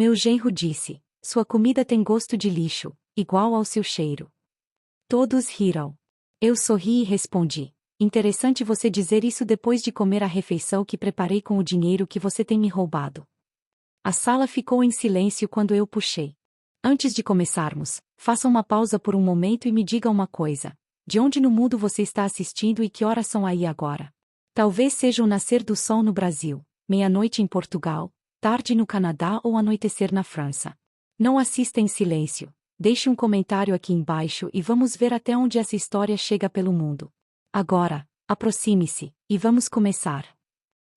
Meu genro disse: sua comida tem gosto de lixo, igual ao seu cheiro. Todos riram. Eu sorri e respondi: interessante você dizer isso depois de comer a refeição que preparei com o dinheiro que você tem me roubado. A sala ficou em silêncio quando eu puxei. Antes de começarmos, faça uma pausa por um momento e me diga uma coisa. De onde no mundo você está assistindo e que horas são aí agora? Talvez seja o nascer do sol no Brasil, meia-noite em Portugal, tarde no Canadá ou anoitecer na França. Não assista em silêncio. Deixe um comentário aqui embaixo e vamos ver até onde essa história chega pelo mundo. Agora, aproxime-se, e vamos começar.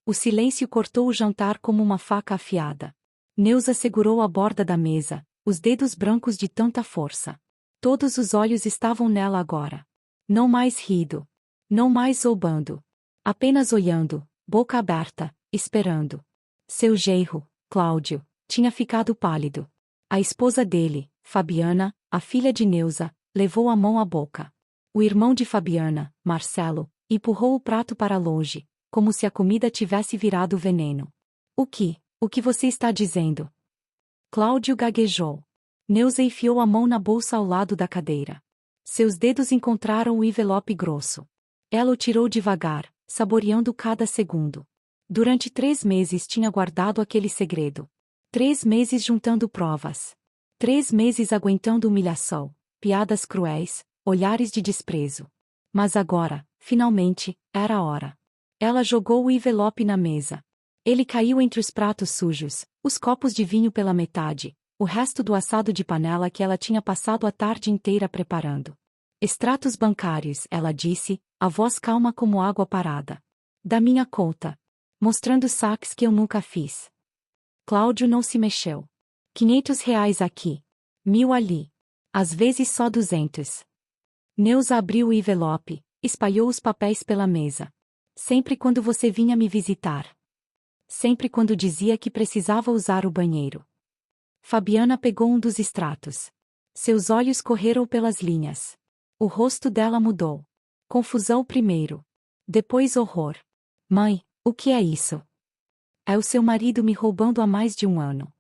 O silêncio cortou o jantar como uma faca afiada. Neuza segurou a borda da mesa, os dedos brancos de tanta força. Todos os olhos estavam nela agora. Não mais rindo. Não mais zombando. Apenas olhando, boca aberta, esperando. Seu genro, Cláudio, tinha ficado pálido. A esposa dele, Fabiana, a filha de Neuza, levou a mão à boca. O irmão de Fabiana, Marcelo, empurrou o prato para longe, como se a comida tivesse virado veneno. O que você está dizendo? Cláudio gaguejou. Neuza enfiou a mão na bolsa ao lado da cadeira. Seus dedos encontraram o envelope grosso. Ela o tirou devagar, saboreando cada segundo. Durante 3 meses tinha guardado aquele segredo. 3 meses juntando provas. 3 meses aguentando humilhação, piadas cruéis, olhares de desprezo. Mas agora, finalmente, era a hora. Ela jogou o envelope na mesa. Ele caiu entre os pratos sujos, os copos de vinho pela metade, o resto do assado de panela que ela tinha passado a tarde inteira preparando. Extratos bancários, ela disse, a voz calma como água parada. Da minha conta. Mostrando saques que eu nunca fiz. Cláudio não se mexeu. R$ 500 aqui. 1.000 ali. Às vezes só 200. Neuza abriu o envelope, espalhou os papéis pela mesa. Sempre quando você vinha me visitar. Sempre quando dizia que precisava usar o banheiro. Fabiana pegou um dos extratos. Seus olhos correram pelas linhas. O rosto dela mudou. Confusão primeiro. Depois horror. Mãe, o que é isso? É o seu marido me roubando há mais de 1 ano.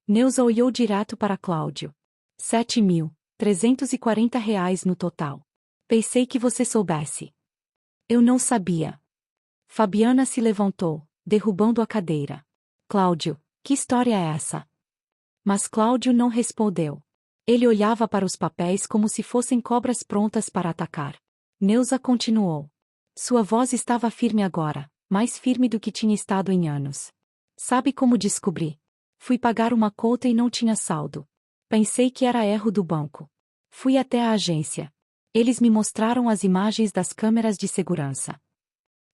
Neuza olhou direto para Cláudio. R$ 7.340 no total. Pensei que você soubesse. Eu não sabia. Fabiana se levantou, derrubando a cadeira. Cláudio, que história é essa? Mas Cláudio não respondeu. Ele olhava para os papéis como se fossem cobras prontas para atacar. Neuza continuou. Sua voz estava firme agora, mais firme do que tinha estado em anos. Sabe como descobri? Fui pagar uma conta e não tinha saldo. Pensei que era erro do banco. Fui até a agência. Eles me mostraram as imagens das câmeras de segurança.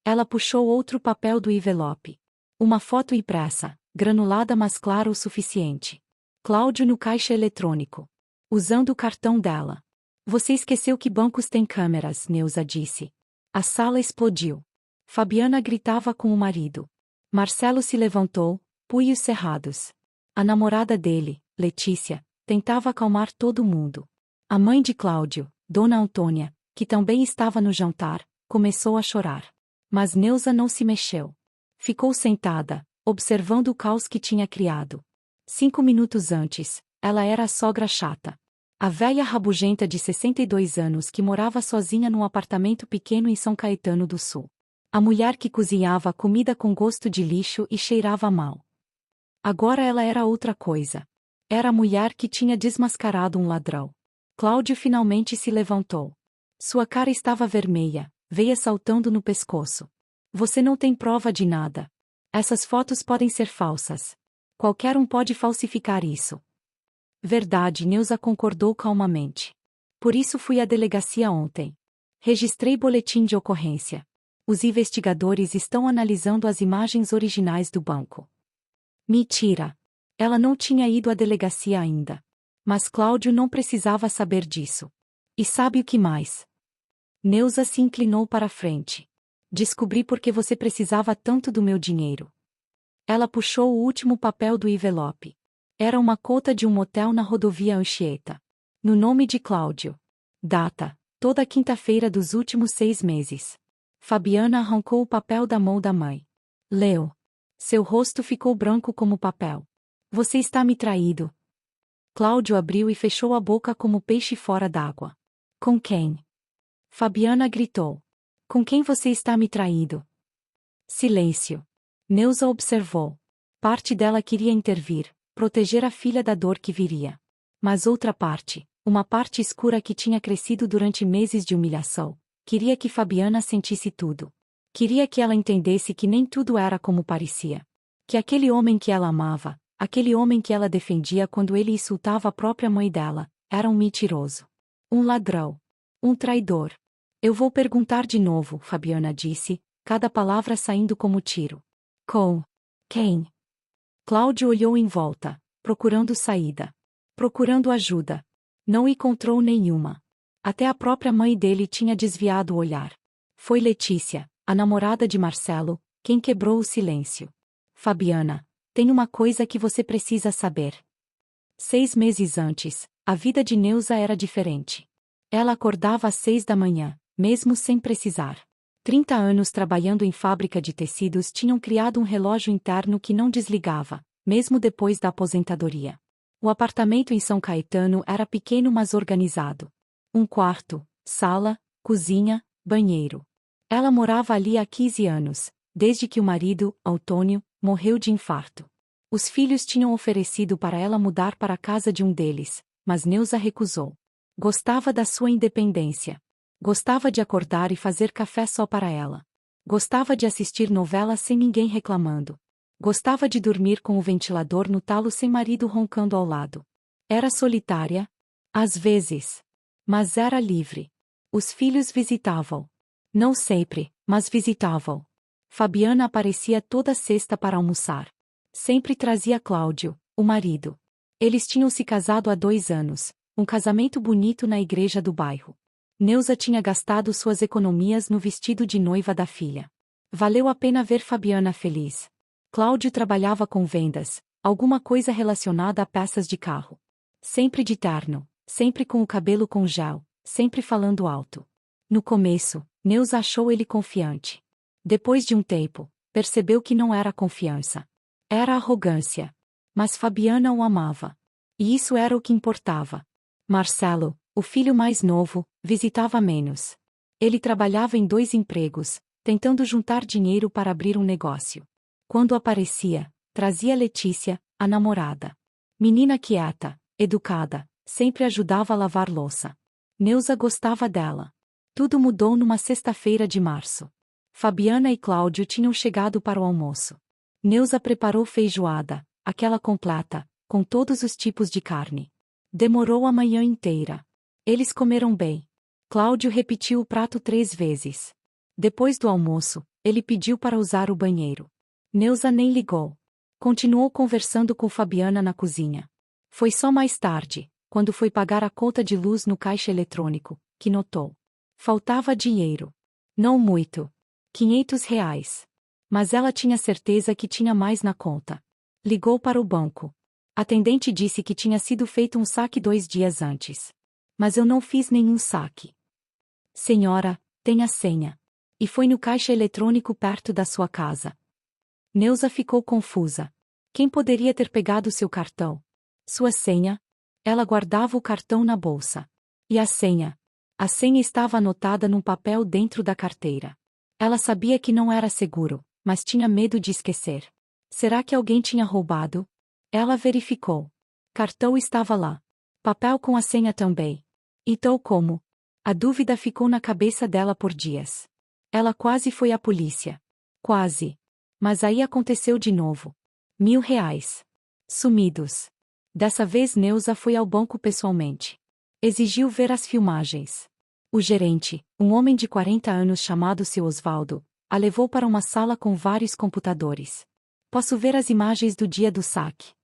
Ela puxou outro papel do envelope. Uma foto impressa, granulada mas clara o suficiente. Cláudio no caixa eletrônico. Usando o cartão dela. Você esqueceu que bancos têm câmeras, Neuza disse. A sala explodiu. Fabiana gritava com o marido. Marcelo se levantou, punhos cerrados. A namorada dele, Letícia, tentava acalmar todo mundo. A mãe de Cláudio, Dona Antônia, que também estava no jantar, começou a chorar. Mas Neuza não se mexeu. Ficou sentada, observando o caos que tinha criado. 5 minutos antes, ela era a sogra chata. A velha rabugenta de 62 anos que morava sozinha num apartamento pequeno em São Caetano do Sul. A mulher que cozinhava comida com gosto de lixo e cheirava mal. Agora ela era outra coisa. Era a mulher que tinha desmascarado um ladrão. Cláudio finalmente se levantou. Sua cara estava vermelha, veia saltando no pescoço. Você não tem prova de nada. Essas fotos podem ser falsas. Qualquer um pode falsificar isso. Verdade, Neuza concordou calmamente. Por isso fui à delegacia ontem. Registrei boletim de ocorrência. Os investigadores estão analisando as imagens originais do banco. Mentira. Ela não tinha ido à delegacia ainda. Mas Cláudio não precisava saber disso. E sabe o que mais? Neuza se inclinou para a frente. Descobri por que você precisava tanto do meu dinheiro. Ela puxou o último papel do envelope. Era uma conta de um motel na rodovia Anchieta. No nome de Cláudio. Data: toda quinta-feira dos últimos 6 meses. Fabiana arrancou o papel da mão da mãe. Leu. Seu rosto ficou branco como papel. Você está me traindo. Cláudio abriu e fechou a boca como peixe fora d'água. Com quem? Fabiana gritou. Com quem você está me traindo? Silêncio. Neuza observou. Parte dela queria intervir, proteger a filha da dor que viria. Mas outra parte, uma parte escura que tinha crescido durante meses de humilhação, queria que Fabiana sentisse tudo. Queria que ela entendesse que nem tudo era como parecia. Que aquele homem que ela amava, aquele homem que ela defendia quando ele insultava a própria mãe dela, era um mentiroso. Um ladrão. Um traidor. Eu vou perguntar de novo, Fabiana disse, cada palavra saindo como tiro. Com quem? Cláudio olhou em volta, procurando saída. Procurando ajuda. Não encontrou nenhuma. Até a própria mãe dele tinha desviado o olhar. Foi Letícia, a namorada de Marcelo, quem quebrou o silêncio. Fabiana, tem uma coisa que você precisa saber. 6 meses antes, a vida de Neuza era diferente. Ela acordava às 6 da manhã, mesmo sem precisar. 30 anos trabalhando em fábrica de tecidos tinham criado um relógio interno que não desligava, mesmo depois da aposentadoria. O apartamento em São Caetano era pequeno mas organizado. Um quarto, sala, cozinha, banheiro. Ela morava ali há 15 anos, desde que o marido, Antônio, morreu de infarto. Os filhos tinham oferecido para ela mudar para a casa de um deles, mas Neuza recusou. Gostava da sua independência. Gostava de acordar e fazer café só para ela. Gostava de assistir novelas sem ninguém reclamando. Gostava de dormir com o ventilador no talo sem marido roncando ao lado. Era solitária? Às vezes. Mas era livre. Os filhos visitavam. Não sempre, mas visitavam. Fabiana aparecia toda sexta para almoçar. Sempre trazia Cláudio, o marido. Eles tinham se casado há 2 anos, um casamento bonito na igreja do bairro. Neuza tinha gastado suas economias no vestido de noiva da filha. Valeu a pena ver Fabiana feliz. Cláudio trabalhava com vendas, alguma coisa relacionada a peças de carro. Sempre de terno, sempre com o cabelo com gel, sempre falando alto. No começo, Neuza achou ele confiante. Depois de um tempo, percebeu que não era confiança. Era arrogância. Mas Fabiana o amava. E isso era o que importava. Marcelo, o filho mais novo, visitava menos. Ele trabalhava em 2 empregos, tentando juntar dinheiro para abrir um negócio. Quando aparecia, trazia Letícia, a namorada. Menina quieta, educada, sempre ajudava a lavar louça. Neuza gostava dela. Tudo mudou numa sexta-feira de março. Fabiana e Cláudio tinham chegado para o almoço. Neuza preparou feijoada, aquela completa, com todos os tipos de carne. Demorou a manhã inteira. Eles comeram bem. Cláudio repetiu o prato 3 vezes. Depois do almoço, ele pediu para usar o banheiro. Neuza nem ligou. Continuou conversando com Fabiana na cozinha. Foi só mais tarde, quando foi pagar a conta de luz no caixa eletrônico, que notou. Faltava dinheiro. Não muito. R$ 500. Mas ela tinha certeza que tinha mais na conta. Ligou para o banco. A atendente disse que tinha sido feito um saque 2 dias antes. Mas eu não fiz nenhum saque. Senhora, tem a senha. E foi no caixa eletrônico perto da sua casa. Neuza ficou confusa. Quem poderia ter pegado seu cartão? Sua senha? Ela guardava o cartão na bolsa. E a senha? A senha estava anotada num papel dentro da carteira. Ela sabia que não era seguro, mas tinha medo de esquecer. Será que alguém tinha roubado? Ela verificou. Cartão estava lá. Papel com a senha também. Então como? A dúvida ficou na cabeça dela por dias. Ela quase foi à polícia. Quase. Mas aí aconteceu de novo. R$ 1.000. Sumidos. Dessa vez Neuza foi ao banco pessoalmente. Exigiu ver as filmagens. O gerente, um homem de 40 anos chamado seu Osvaldo, a levou para uma sala com vários computadores. Posso ver as imagens do dia do saque.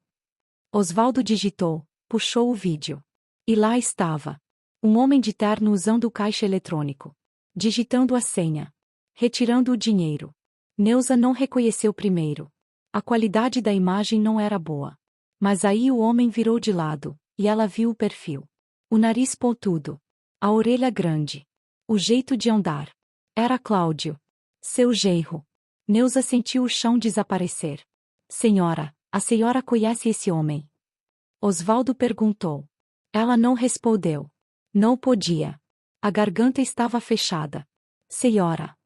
Osvaldo digitou, puxou o vídeo. E lá estava. Um homem de terno usando o caixa eletrônico. Digitando a senha. Retirando o dinheiro. Neuza não reconheceu primeiro. A qualidade da imagem não era boa. Mas aí o homem virou de lado, e ela viu o perfil. O nariz pontudo. A orelha grande. O jeito de andar. Era Cláudio. Seu genro. Neuza sentiu o chão desaparecer. Senhora, A senhora conhece esse homem? Osvaldo perguntou. Ela não respondeu. Não podia. A garganta estava fechada. Senhora.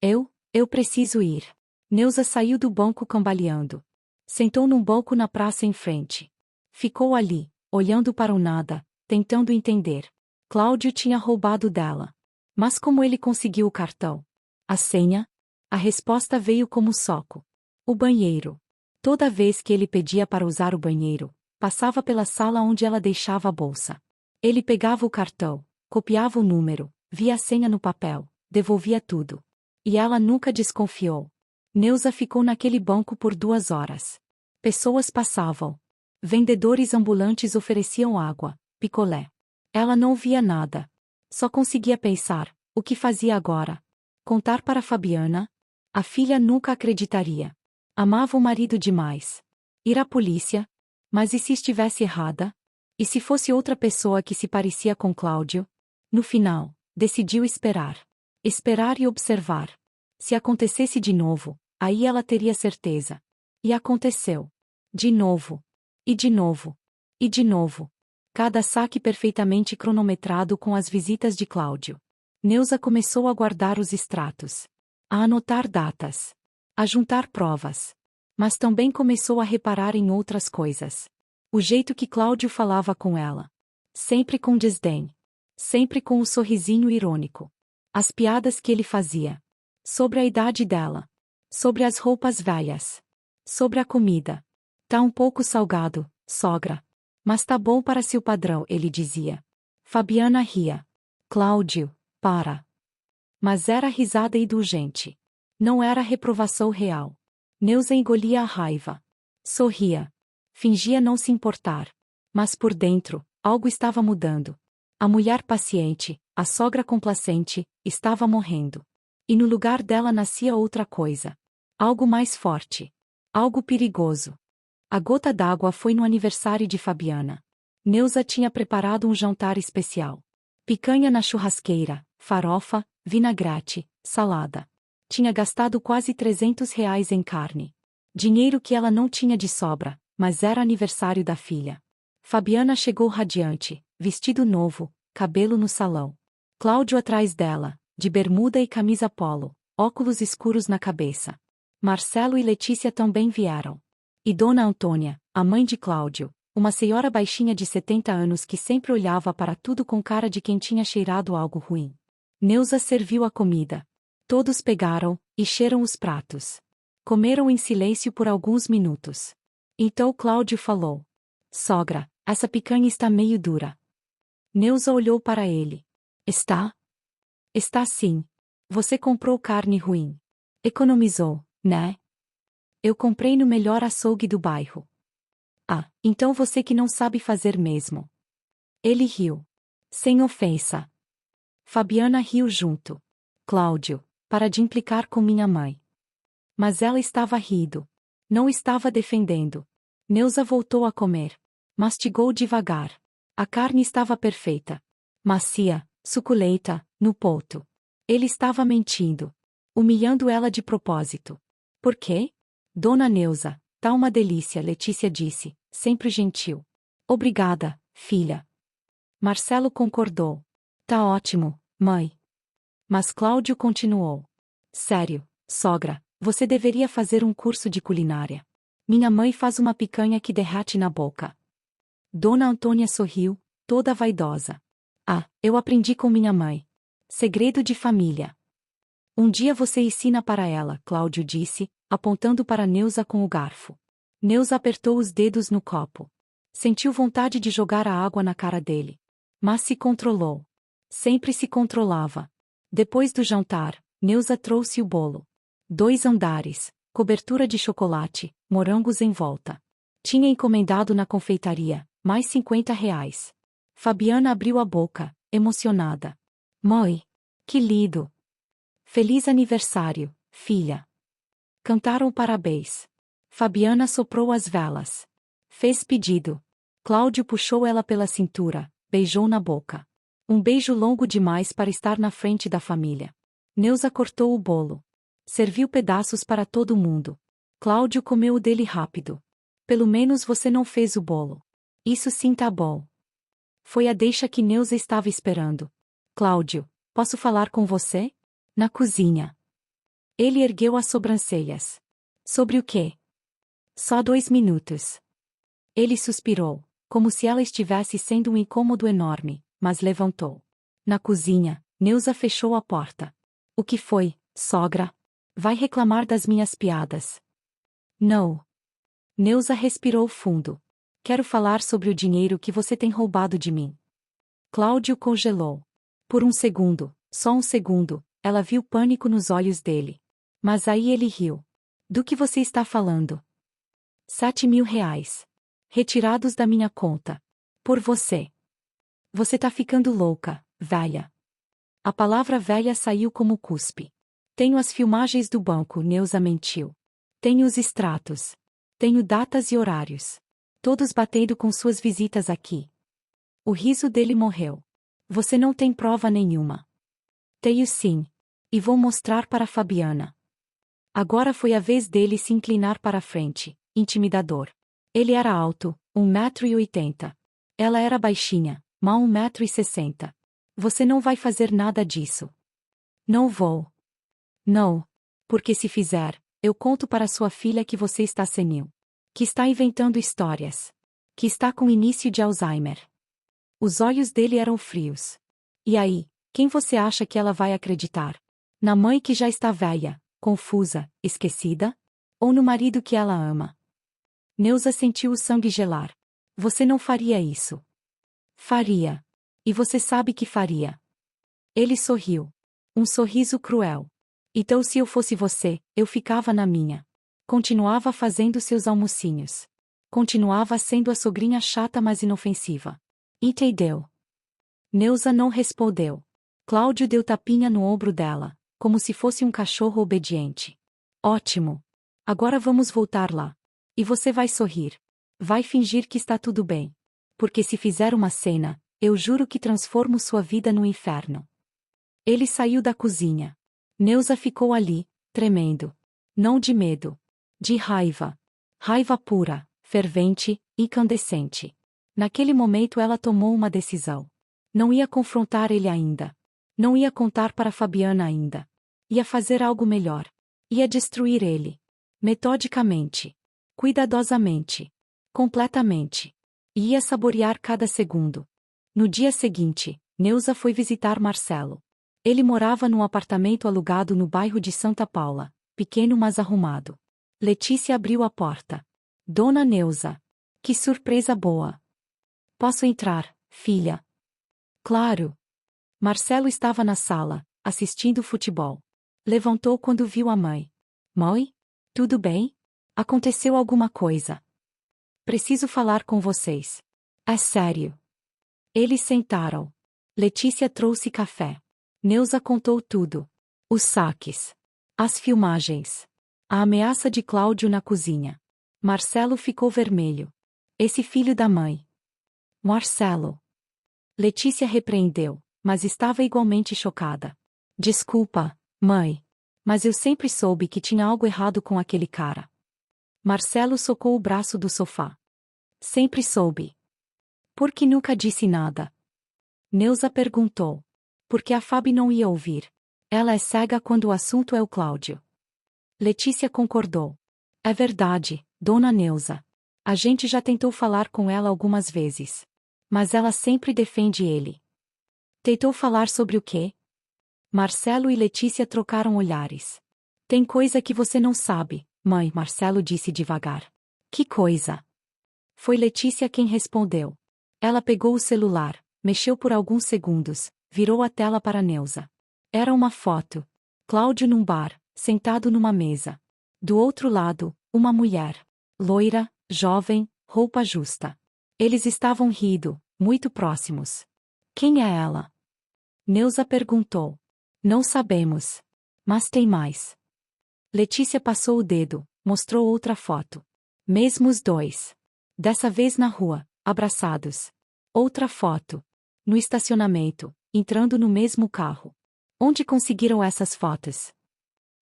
Eu preciso ir. Neuza saiu do banco cambaleando. Sentou num banco na praça em frente. Ficou ali, olhando para o nada, tentando entender. Cláudio tinha roubado dela. Mas como ele conseguiu o cartão? A senha? A resposta veio como soco. O banheiro. Toda vez que ele pedia para usar o banheiro, passava pela sala onde ela deixava a bolsa. Ele pegava o cartão, copiava o número, via a senha no papel, devolvia tudo. E ela nunca desconfiou. Neuza ficou naquele banco por 2 horas. Pessoas passavam. Vendedores ambulantes ofereciam água, picolé. Ela não via nada. Só conseguia pensar, o que fazia agora? Contar para Fabiana? A filha nunca acreditaria. Amava o marido demais. Ir à polícia? Mas e se estivesse errada? E se fosse outra pessoa que se parecia com Cláudio? No final, decidiu esperar. Esperar e observar. Se acontecesse de novo, aí ela teria certeza. E aconteceu. De novo. E de novo. E de novo. Cada saque perfeitamente cronometrado com as visitas de Cláudio. Neuza começou a guardar os extratos. A anotar datas. A juntar provas. Mas também começou a reparar em outras coisas. O jeito que Cláudio falava com ela. Sempre com desdém. Sempre com um sorrisinho irônico. As piadas que ele fazia. Sobre a idade dela. Sobre as roupas velhas. Sobre a comida. Tá um pouco salgado, sogra. Mas tá bom para seu padrão, ele dizia. Fabiana ria. Cláudio, para. Mas era risada indulgente. Não era reprovação real. Neuza engolia a raiva. Sorria. Fingia não se importar. Mas por dentro, algo estava mudando. A mulher paciente, a sogra complacente, estava morrendo. E no lugar dela nascia outra coisa. Algo mais forte. Algo perigoso. A gota d'água foi no aniversário de Fabiana. Neuza tinha preparado um jantar especial. Picanha na churrasqueira, farofa, vinagrete, salada. Tinha gastado quase R$ 300 em carne. Dinheiro que ela não tinha de sobra, mas era aniversário da filha. Fabiana chegou radiante, vestido novo, cabelo no salão. Cláudio atrás dela, de bermuda e camisa polo, óculos escuros na cabeça. Marcelo e Letícia também vieram. E Dona Antônia, a mãe de Cláudio, uma senhora baixinha de 70 anos que sempre olhava para tudo com cara de quem tinha cheirado algo ruim. Neuza serviu a comida. Todos pegaram, encheram os pratos. Comeram em silêncio por alguns minutos. Então Cláudio falou. Sogra, essa picanha está meio dura. Neuza olhou para ele. Está? Está sim. Você comprou carne ruim. Economizou, né? Eu comprei no melhor açougue do bairro. Ah, então você que não sabe fazer mesmo. Ele riu. Sem ofensa. Fabiana riu junto. Cláudio, para de implicar com minha mãe. Mas ela estava rindo. Não estava defendendo. Neuza voltou a comer. Mastigou devagar. A carne estava perfeita. Macia, suculenta, no ponto. Ele estava mentindo. Humilhando ela de propósito. Por quê? Dona Neuza, tá uma delícia, Letícia disse, sempre gentil. Obrigada, filha. Marcelo concordou. Tá ótimo, mãe. Mas Cláudio continuou. Sério, sogra, você deveria fazer um curso de culinária. Minha mãe faz uma picanha que derrete na boca. Dona Antônia sorriu, toda vaidosa. Ah, eu aprendi com minha mãe. Segredo de família. Um dia você ensina para ela, Cláudio disse, apontando para Neuza com o garfo. Neuza apertou os dedos no copo. Sentiu vontade de jogar a água na cara dele. Mas se controlou. Sempre se controlava. Depois do jantar, Neuza trouxe o bolo. 2 andares, cobertura de chocolate, morangos em volta. Tinha encomendado na confeitaria, mais R$ 50. Fabiana abriu a boca, emocionada. Mãe! Que lindo! Feliz aniversário, filha! Cantaram parabéns. Fabiana soprou as velas. Fez pedido. Cláudio puxou ela pela cintura, beijou na boca. Um beijo longo demais para estar na frente da família. Neuza cortou o bolo. Serviu pedaços para todo mundo. Cláudio comeu o dele rápido. Pelo menos você não fez o bolo. Isso sim tá bom. Foi a deixa que Neuza estava esperando. Cláudio, posso falar com você? Na cozinha. Ele ergueu as sobrancelhas. Sobre o quê? Só 2 minutos. Ele suspirou, como se ela estivesse sendo um incômodo enorme, mas levantou. Na cozinha, Neuza fechou a porta. O que foi, sogra? Vai reclamar das minhas piadas? Não. Neuza respirou fundo. Quero falar sobre o dinheiro que você tem roubado de mim. Cláudio congelou. Por um segundo, só um segundo, ela viu pânico nos olhos dele. Mas aí ele riu. Do que você está falando? 7.000 reais. Retirados da minha conta. Por você. Você tá ficando louca, velha. A palavra velha saiu como cuspe. Tenho as filmagens do banco, Neuza mentiu. Tenho os extratos. Tenho datas e horários. Todos batendo com suas visitas aqui. O riso dele morreu. Você não tem prova nenhuma. Tenho sim. E vou mostrar para Fabiana. Agora foi a vez dele se inclinar para a frente, intimidador. Ele era alto, 1,80 m. Ela era baixinha, mal 1,60 m. Você não vai fazer nada disso. Não vou. Não. Porque se fizer, eu conto para sua filha que você está senil. Que está inventando histórias. Que está com início de Alzheimer. Os olhos dele eram frios. E aí, quem você acha que ela vai acreditar? Na mãe que já está velha, confusa, esquecida? Ou no marido que ela ama? Neuza sentiu o sangue gelar. Você não faria isso. Faria. E você sabe que faria. Ele sorriu. Um sorriso cruel. Então se eu fosse você, eu ficava na minha. Continuava fazendo seus almocinhos. Continuava sendo a sogrinha chata mas inofensiva. Entendeu? Neuza não respondeu. Cláudio deu tapinha no ombro dela, como se fosse um cachorro obediente. Ótimo. Agora vamos voltar lá. E você vai sorrir. Vai fingir que está tudo bem. Porque se fizer uma cena, eu juro que transformo sua vida no inferno. Ele saiu da cozinha. Neuza ficou ali, tremendo. Não de medo. De raiva. Raiva pura, fervente, incandescente. Naquele momento ela tomou uma decisão. Não ia confrontar ele ainda. Não ia contar para Fabiana ainda. Ia fazer algo melhor. Ia destruir ele. Metodicamente. Cuidadosamente. Completamente. E ia saborear cada segundo. No dia seguinte, Neuza foi visitar Marcelo. Ele morava num apartamento alugado no bairro de Santa Paula, pequeno mas arrumado. Letícia abriu a porta. Dona Neuza. Que surpresa boa. Posso entrar, filha? Claro. Marcelo estava na sala, assistindo futebol. Levantou quando viu a mãe. Mãe? Tudo bem? Aconteceu alguma coisa? Preciso falar com vocês. É sério. Eles sentaram. Letícia trouxe café. Neuza contou tudo. Os saques. As filmagens. A ameaça de Cláudio na cozinha. Marcelo ficou vermelho. Esse filho da mãe. Marcelo. Letícia repreendeu, mas estava igualmente chocada. Desculpa, mãe. Mas eu sempre soube que tinha algo errado com aquele cara. Marcelo socou o braço do sofá. Sempre soube. Por que nunca disse nada? Neuza perguntou. Porque a Fabi não ia ouvir. Ela é cega quando o assunto é o Cláudio. Letícia concordou. É verdade, dona Neuza. A gente já tentou falar com ela algumas vezes. Mas ela sempre defende ele. Tentou falar sobre o quê? Marcelo e Letícia trocaram olhares. Tem coisa que você não sabe, mãe, Marcelo disse devagar. Que coisa? Foi Letícia quem respondeu. Ela pegou o celular, mexeu por alguns segundos, virou a tela para Neuza. Era uma foto. Cláudio num bar, sentado numa mesa. Do outro lado, uma mulher. Loira, jovem, roupa justa. Eles estavam rindo, muito próximos. Quem é ela? Neuza perguntou. Não sabemos. Mas tem mais. Letícia passou o dedo, mostrou outra foto. Mesmo os dois. Dessa vez na rua, abraçados. Outra foto. No estacionamento, entrando no mesmo carro. Onde conseguiram essas fotos?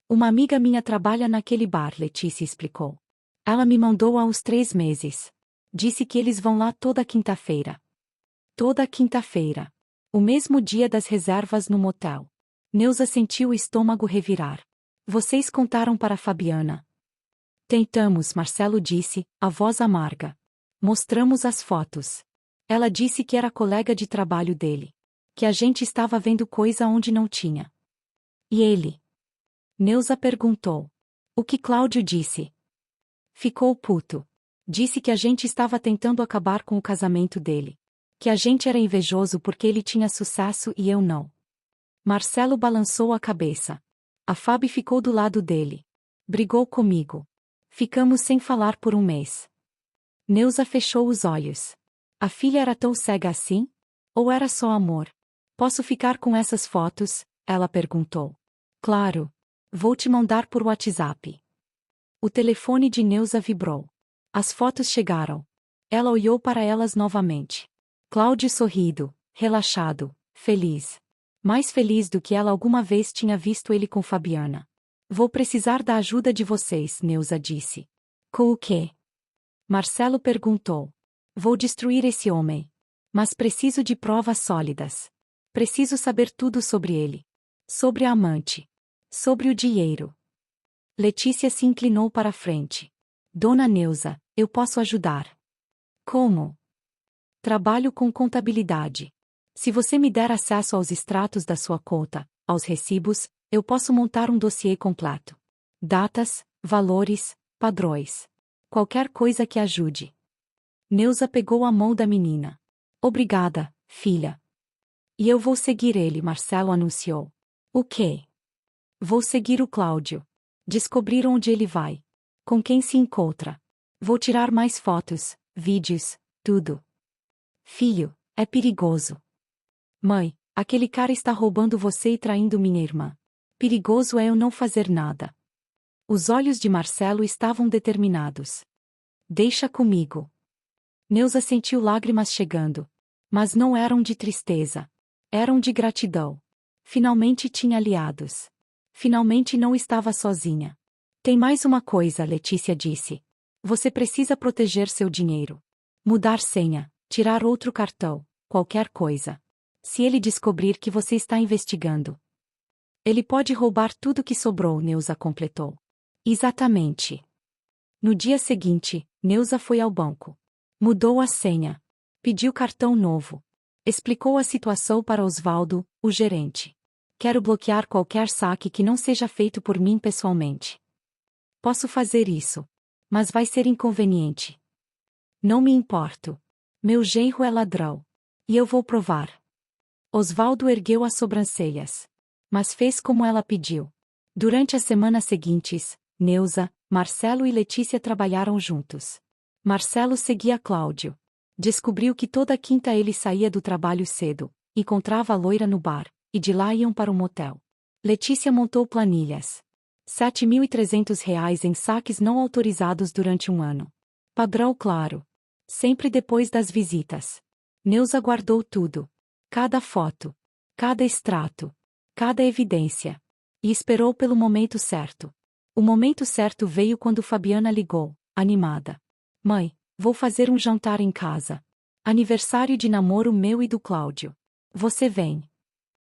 Uma amiga minha trabalha naquele bar, Letícia explicou. Ela me mandou há uns 3 meses. Disse que eles vão lá toda quinta-feira. Toda quinta-feira. O mesmo dia das reservas no motel. Neuza sentiu o estômago revirar. Vocês contaram para Fabiana? Tentamos, Marcelo disse, a voz amarga. Mostramos as fotos. Ela disse que era colega de trabalho dele. Que a gente estava vendo coisa onde não tinha. E ele? Neuza perguntou. O que Cláudio disse? Ficou puto. Disse que a gente estava tentando acabar com o casamento dele. Que a gente era invejoso porque ele tinha sucesso e eu não. Marcelo balançou a cabeça. A Fabi ficou do lado dele. Brigou comigo. Ficamos sem falar por um mês. Neuza fechou os olhos. A filha era tão cega assim? Ou era só amor? Posso ficar com essas fotos? Ela perguntou. Claro. Vou te mandar por WhatsApp. O telefone de Neuza vibrou. As fotos chegaram. Ela olhou para elas novamente. Cláudio sorrido, relaxado, feliz. Mais feliz do que ela alguma vez tinha visto ele com Fabiana. Vou precisar da ajuda de vocês, Neuza disse. Com o quê? Marcelo perguntou. Vou destruir esse homem. Mas preciso de provas sólidas. Preciso saber tudo sobre ele. Sobre a amante. Sobre o dinheiro. Letícia se inclinou para a frente. Dona Neuza, eu posso ajudar. Como? Trabalho com contabilidade. Se você me der acesso aos extratos da sua conta, aos recibos, eu posso montar um dossiê completo. Datas, valores, padrões. Qualquer coisa que ajude. Neuza pegou a mão da menina. Obrigada, filha. E eu vou seguir ele, Marcelo anunciou. O quê? Vou seguir o Cláudio. Descobrir onde ele vai. Com quem se encontra. Vou tirar mais fotos, vídeos, tudo. Filho, é perigoso. Mãe, aquele cara está roubando você e traindo minha irmã. Perigoso é eu não fazer nada. Os olhos de Marcelo estavam determinados. Deixa comigo. Neuza sentiu lágrimas chegando. Mas não eram de tristeza. Eram de gratidão. Finalmente tinha aliados. Finalmente não estava sozinha. Tem mais uma coisa, Letícia disse. Você precisa proteger seu dinheiro. Mudar senha, tirar outro cartão, qualquer coisa. Se ele descobrir que você está investigando. Ele pode roubar tudo que sobrou, Neuza completou. Exatamente. No dia seguinte, Neuza foi ao banco. Mudou a senha. Pediu cartão novo. Explicou a situação para Osvaldo, o gerente. Quero bloquear qualquer saque que não seja feito por mim pessoalmente. Posso fazer isso. Mas vai ser inconveniente. Não me importo. Meu genro é ladrão. E eu vou provar. Osvaldo ergueu as sobrancelhas. Mas fez como ela pediu. Durante as semanas seguintes, Neuza, Marcelo e Letícia trabalharam juntos. Marcelo seguia Cláudio. Descobriu que toda quinta ele saía do trabalho cedo, encontrava a loira no bar, e de lá iam para o motel. Letícia montou planilhas. R$ 7.300 em saques não autorizados durante um ano. Padrão claro. Sempre depois das visitas. Neuza guardou tudo. Cada foto. Cada extrato. Cada evidência. E esperou pelo momento certo. O momento certo veio quando Fabiana ligou, animada. Mãe, vou fazer um jantar em casa. Aniversário de namoro meu e do Cláudio. Você vem?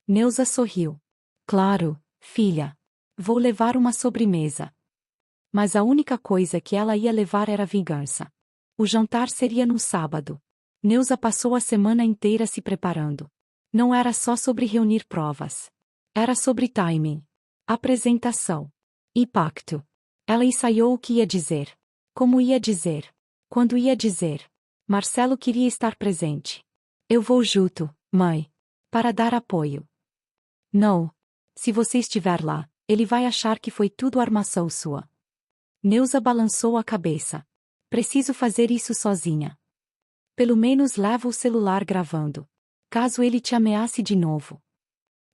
Neuza sorriu. Claro, filha. Vou levar uma sobremesa. Mas a única coisa que ela ia levar era vingança. O jantar seria no sábado. Neuza passou a semana inteira se preparando. Não era só sobre reunir provas. Era sobre timing. Apresentação. Impacto. Ela ensaiou o que ia dizer. Como ia dizer. Quando ia dizer. Marcelo queria estar presente. Eu vou junto, mãe. Para dar apoio. Não. Se você estiver lá, ele vai achar que foi tudo armação sua. Neuza balançou a cabeça. Preciso fazer isso sozinha. Pelo menos leva o celular gravando. Caso ele te ameace de novo.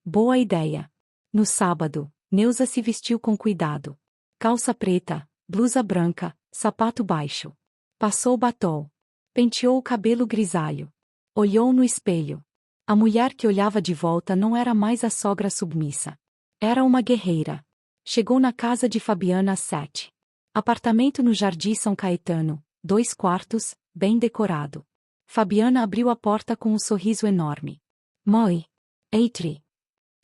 Boa ideia. No sábado, Neuza se vestiu com cuidado. Calça preta, blusa branca, sapato baixo. Passou batom. Penteou o cabelo grisalho. Olhou no espelho. A mulher que olhava de volta não era mais a sogra submissa. Era uma guerreira. Chegou na casa de Fabiana às 7. Apartamento no Jardim São Caetano, 2 quartos, bem decorado. Fabiana abriu a porta com um sorriso enorme. Moi. Eitri.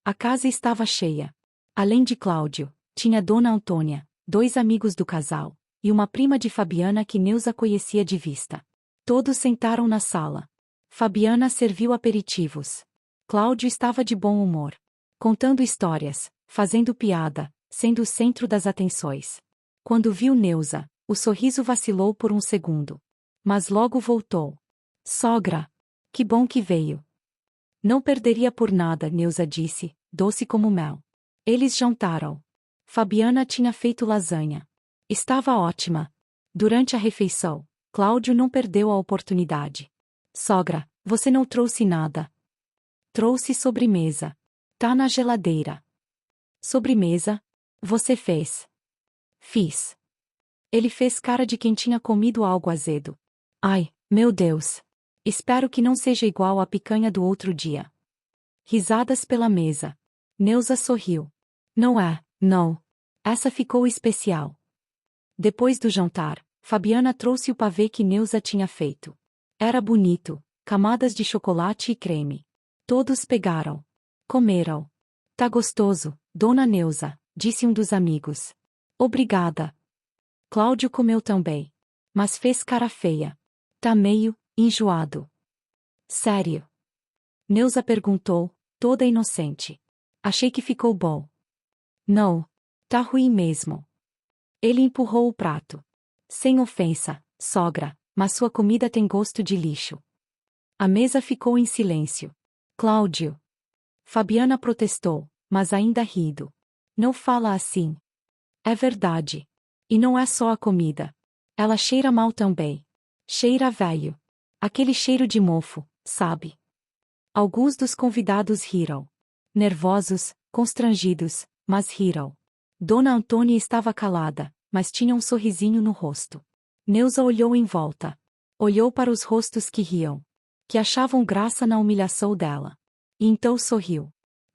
A casa estava cheia. Além de Cláudio, tinha Dona Antônia, 2 amigos do casal, e uma prima de Fabiana que Neuza conhecia de vista. Todos sentaram na sala. Fabiana serviu aperitivos. Cláudio estava de bom humor, contando histórias, fazendo piada, sendo o centro das atenções. Quando viu Neuza, o sorriso vacilou por um segundo. Mas logo voltou. Sogra! Que bom que veio. Não perderia por nada, Neuza disse, doce como mel. Eles jantaram. Fabiana tinha feito lasanha. Estava ótima. Durante a refeição, Cláudio não perdeu a oportunidade. Sogra, você não trouxe nada. Trouxe sobremesa. Tá na geladeira. Sobremesa? Você fez. Fiz. Ele fez cara de quem tinha comido algo azedo. Ai, meu Deus. Espero que não seja igual à picanha do outro dia. Risadas pela mesa. Neuza sorriu. Não é, não. Essa ficou especial. Depois do jantar, Fabiana trouxe o pavê que Neuza tinha feito. Era bonito, camadas de chocolate e creme. Todos pegaram. Comeram. Tá gostoso, Dona Neuza, disse um dos amigos. Obrigada. Cláudio comeu também. Mas fez cara feia. Tá meio enjoado. Sério? Neuza perguntou, toda inocente. Achei que ficou bom. Não. Tá ruim mesmo. Ele empurrou o prato. Sem ofensa, sogra, mas sua comida tem gosto de lixo. A mesa ficou em silêncio. Cláudio. Fabiana protestou, mas ainda rindo. Não fala assim. É verdade. E não é só a comida. Ela cheira mal também. Cheira velho. Aquele cheiro de mofo, sabe? Alguns dos convidados riram. Nervosos, constrangidos, mas riram. Dona Antônia estava calada, mas tinha um sorrisinho no rosto. Neuza olhou em volta. Olhou para os rostos que riam. Que achavam graça na humilhação dela. E então sorriu.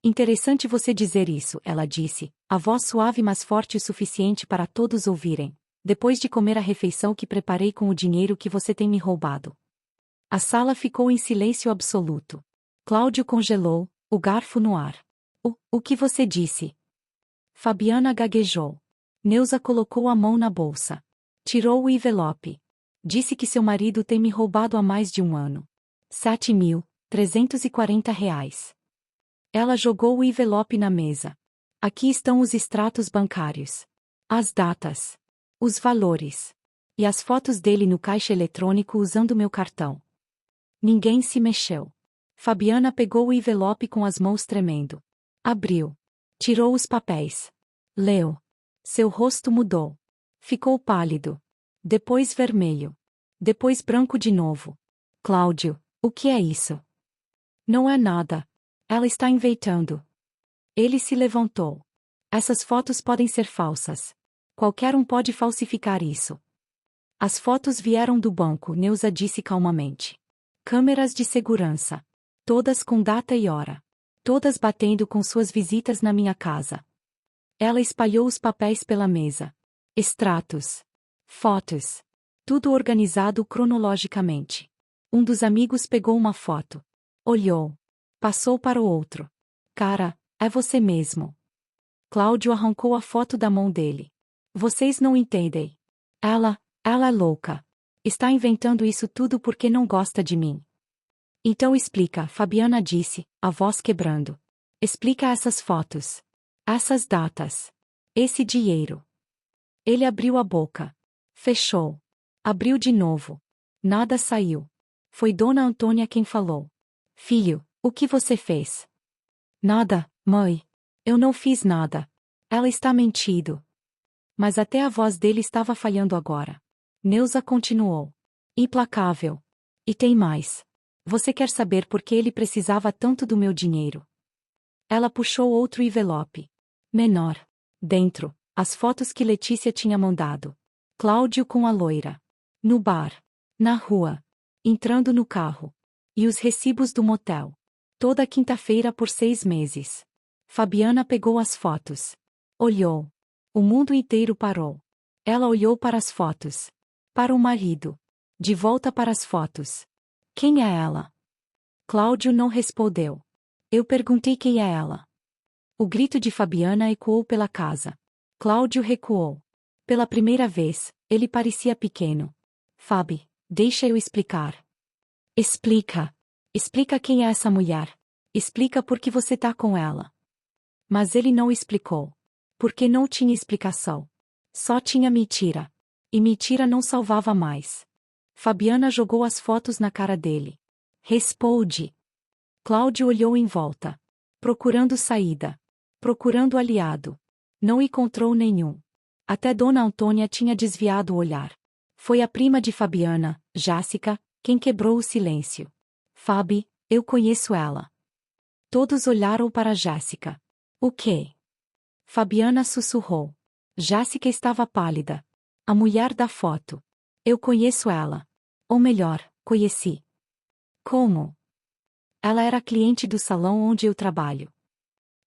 Interessante você dizer isso, ela disse, a voz suave mas forte o suficiente para todos ouvirem, depois de comer a refeição que preparei com o dinheiro que você tem me roubado. A sala ficou em silêncio absoluto. Cláudio congelou, o garfo no ar. O que você disse? Fabiana gaguejou. Neuza colocou a mão na bolsa. Tirou o envelope. Disse que seu marido tem me roubado há mais de um ano. 7.340 reais. Ela jogou o envelope na mesa. Aqui estão os extratos bancários. As datas. Os valores. E as fotos dele no caixa eletrônico usando meu cartão. Ninguém se mexeu. Fabiana pegou o envelope com as mãos tremendo. Abriu. Tirou os papéis. Leu. Seu rosto mudou. Ficou pálido. Depois vermelho. Depois branco de novo. Cláudio, o que é isso? Não é nada. Ela está enfeitando. Ele se levantou. Essas fotos podem ser falsas. Qualquer um pode falsificar isso. As fotos vieram do banco, Neuza disse calmamente. Câmeras de segurança. Todas com data e hora. Todas batendo com suas visitas na minha casa. Ela espalhou os papéis pela mesa. Extratos. Fotos. Tudo organizado cronologicamente. Um dos amigos pegou uma foto. Olhou. Passou para o outro. Cara, é você mesmo. Cláudio arrancou a foto da mão dele. Vocês não entendem. Ela é louca. Está inventando isso tudo porque não gosta de mim. Então explica, Fabiana disse, a voz quebrando. Explica essas fotos. Essas datas. Esse dinheiro. Ele abriu a boca. Fechou. Abriu de novo. Nada saiu. Foi Dona Antônia quem falou. Filho, o que você fez? Nada, mãe. Eu não fiz nada. Ela está mentindo. Mas até a voz dele estava falhando agora. Neuza continuou. Implacável. E tem mais. Você quer saber por que ele precisava tanto do meu dinheiro? Ela puxou outro envelope. Menor. Dentro, as fotos que Letícia tinha mandado. Cláudio com a loira. No bar. Na rua. Entrando no carro. E os recibos do motel. Toda quinta-feira por 6 meses. Fabiana pegou as fotos. Olhou. O mundo inteiro parou. Ela olhou para as fotos. Para o marido. De volta para as fotos. Quem é ela? Cláudio não respondeu. Eu perguntei quem é ela. O grito de Fabiana ecoou pela casa. Cláudio recuou. Pela primeira vez, ele parecia pequeno. Fabi, deixa eu explicar. Explica. Explica quem é essa mulher. Explica por que você tá com ela. Mas ele não explicou. Porque não tinha explicação. Só tinha mentira. E mentira não salvava mais. Fabiana jogou as fotos na cara dele. Responde. Cláudio olhou em volta. Procurando saída. Procurando aliado. Não encontrou nenhum. Até Dona Antônia tinha desviado o olhar. Foi a prima de Fabiana, Jássica, quem quebrou o silêncio. Fabi, eu conheço ela. Todos olharam para Jássica. O quê? Fabiana sussurrou. Jássica estava pálida. A mulher da foto. Eu conheço ela. Ou melhor, conheci. Como? Ela era cliente do salão onde eu trabalho.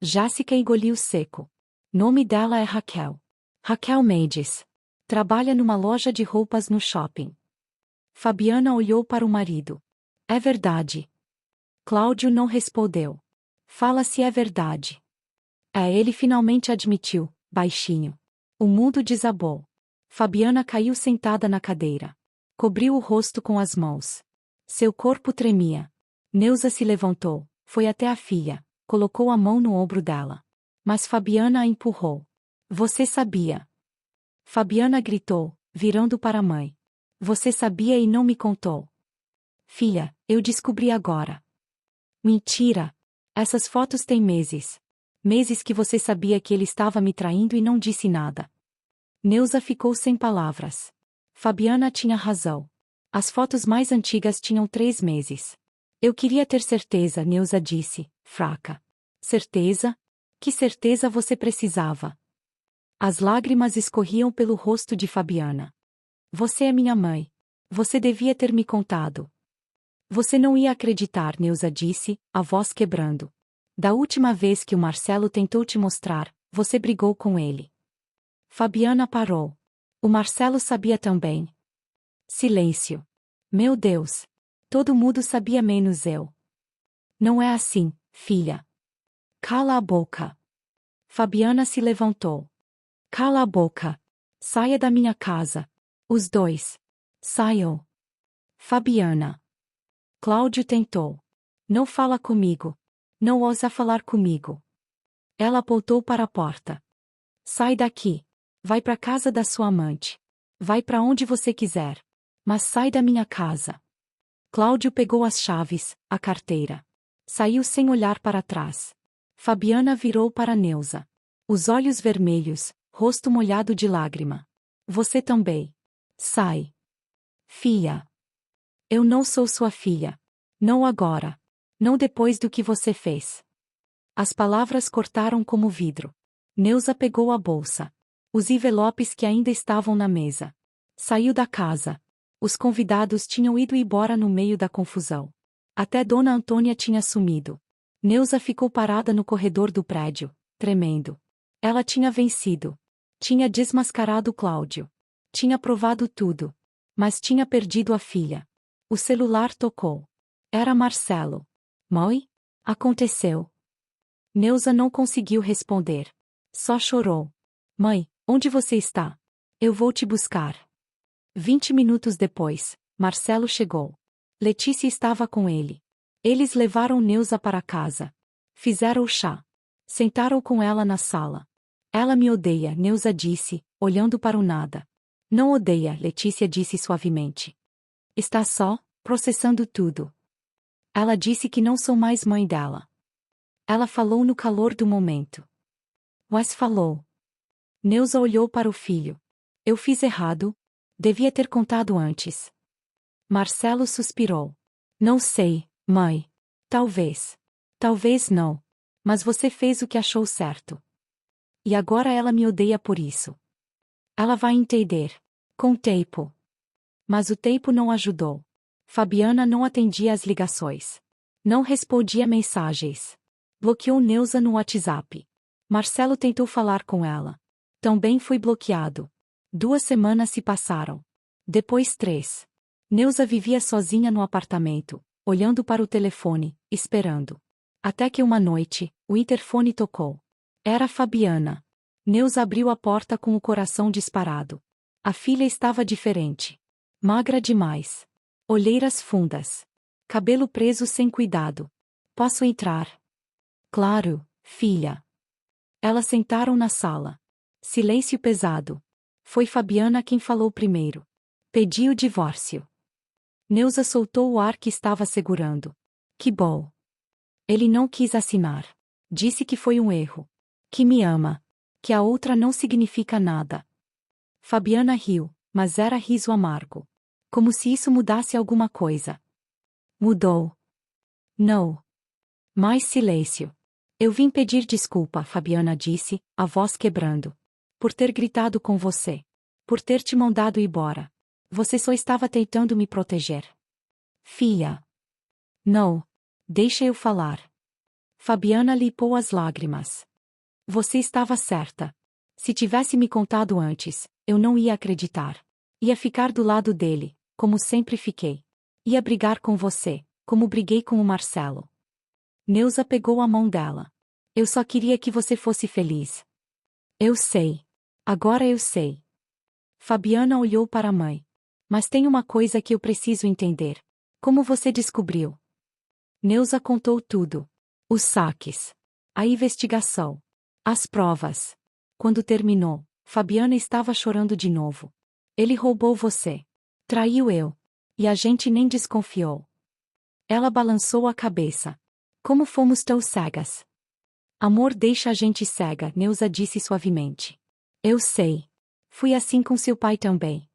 Jássica engoliu seco. Nome dela é Raquel. Raquel Mendes. Trabalha numa loja de roupas no shopping. Fabiana olhou para o marido. É verdade. Cláudio não respondeu. Fala se é verdade. Ele finalmente admitiu, baixinho. O mundo desabou. Fabiana caiu sentada na cadeira. Cobriu o rosto com as mãos. Seu corpo tremia. Neuza se levantou, foi até a filha, colocou a mão no ombro dela. Mas Fabiana a empurrou. Você sabia. Fabiana gritou, virando para a mãe. Você sabia e não me contou. Filha, eu descobri agora. Mentira. Essas fotos têm meses. Meses que você sabia que ele estava me traindo e não disse nada. Neuza ficou sem palavras. Fabiana tinha razão. As fotos mais antigas tinham 3 meses. Eu queria ter certeza, Neuza disse, fraca. Certeza? Que certeza você precisava? As lágrimas escorriam pelo rosto de Fabiana. Você é minha mãe. Você devia ter me contado. Você não ia acreditar, Neuza disse, a voz quebrando. Da última vez que o Marcelo tentou te mostrar, você brigou com ele. Fabiana parou. O Marcelo sabia também. Silêncio. Meu Deus. Todo mundo sabia menos eu. Não é assim, filha. Cala a boca. Fabiana se levantou. Cala a boca. Saia da minha casa. Os dois. Saiam. Fabiana. Cláudio tentou. Não fala comigo. Não ousa falar comigo. Ela apontou para a porta. Sai daqui. Vai para casa da sua amante. Vai para onde você quiser. Mas sai da minha casa. Cláudio pegou as chaves, a carteira. Saiu sem olhar para trás. Fabiana virou para Neuza. Os olhos vermelhos, rosto molhado de lágrima. Você também. Sai. Filha. Eu não sou sua filha. Não agora. Não depois do que você fez. As palavras cortaram como vidro. Neuza pegou a bolsa. Os envelopes que ainda estavam na mesa. Saiu da casa. Os convidados tinham ido embora no meio da confusão. Até Dona Antônia tinha sumido. Neuza ficou parada no corredor do prédio, tremendo. Ela tinha vencido. Tinha desmascarado Cláudio. Tinha provado tudo. Mas tinha perdido a filha. O celular tocou. Era Marcelo. Mãe? Aconteceu. Neuza não conseguiu responder. Só chorou. Mãe, onde você está? Eu vou te buscar. 20 minutos depois, Marcelo chegou. Letícia estava com ele. Eles levaram Neuza para casa. Fizeram o chá. Sentaram com ela na sala. Ela me odeia, Neuza disse, olhando para o nada. Não odeia, Letícia disse suavemente. Está só, processando tudo. Ela disse que não sou mais mãe dela. Ela falou no calor do momento. Mas falou. Neuza olhou para o filho. Eu fiz errado. Devia ter contado antes. Marcelo suspirou. Não sei, mãe. Talvez. Talvez não. Mas você fez o que achou certo. E agora ela me odeia por isso. Ela vai entender. Com o tempo. Mas o tempo não ajudou. Fabiana não atendia às ligações. Não respondia mensagens. Bloqueou Neuza no WhatsApp. Marcelo tentou falar com ela. Também foi bloqueado. 2 semanas se passaram. Depois 3. Neuza vivia sozinha no apartamento, olhando para o telefone, esperando. Até que uma noite, o interfone tocou. Era Fabiana. Neuza abriu a porta com o coração disparado. A filha estava diferente. Magra demais. Olheiras fundas. Cabelo preso sem cuidado. Posso entrar? Claro, filha. Elas sentaram na sala. Silêncio pesado. Foi Fabiana quem falou primeiro. Pedi o divórcio. Neuza soltou o ar que estava segurando. Que bom. Ele não quis assinar. Disse que foi um erro. Que me ama. Que a outra não significa nada. Fabiana riu, mas era riso amargo. Como se isso mudasse alguma coisa. Mudou. Não. Mais silêncio. Eu vim pedir desculpa, Fabiana disse, a voz quebrando. Por ter gritado com você. Por ter te mandado embora. Você só estava tentando me proteger. Filha. Não. Deixa eu falar. Fabiana limpou as lágrimas. Você estava certa. Se tivesse me contado antes, eu não ia acreditar. Ia ficar do lado dele, como sempre fiquei. Ia brigar com você, como briguei com o Marcelo. Neuza pegou a mão dela. Eu só queria que você fosse feliz. Eu sei. Agora eu sei. Fabiana olhou para a mãe. Mas tem uma coisa que eu preciso entender. Como você descobriu? Neuza contou tudo. Os saques. A investigação. As provas. Quando terminou, Fabiana estava chorando de novo. Ele roubou você. Traiu eu. E a gente nem desconfiou. Ela balançou a cabeça. Como fomos tão cegas? Amor deixa a gente cega, Neuza disse suavemente. Eu sei. Fui assim com seu pai também.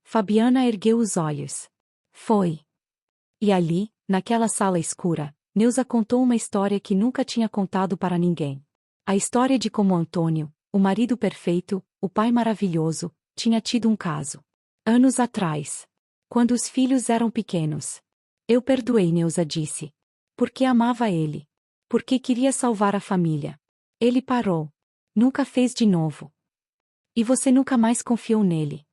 Fabiana ergueu os olhos. Foi. E ali, naquela sala escura, Neuza contou uma história que nunca tinha contado para ninguém. A história de como Antônio, o marido perfeito, o pai maravilhoso, tinha tido um caso. Anos atrás. Quando os filhos eram pequenos. Eu perdoei, Neuza disse. Porque amava ele. Porque queria salvar a família. Ele parou. Nunca fez de novo. E você nunca mais confiou nele?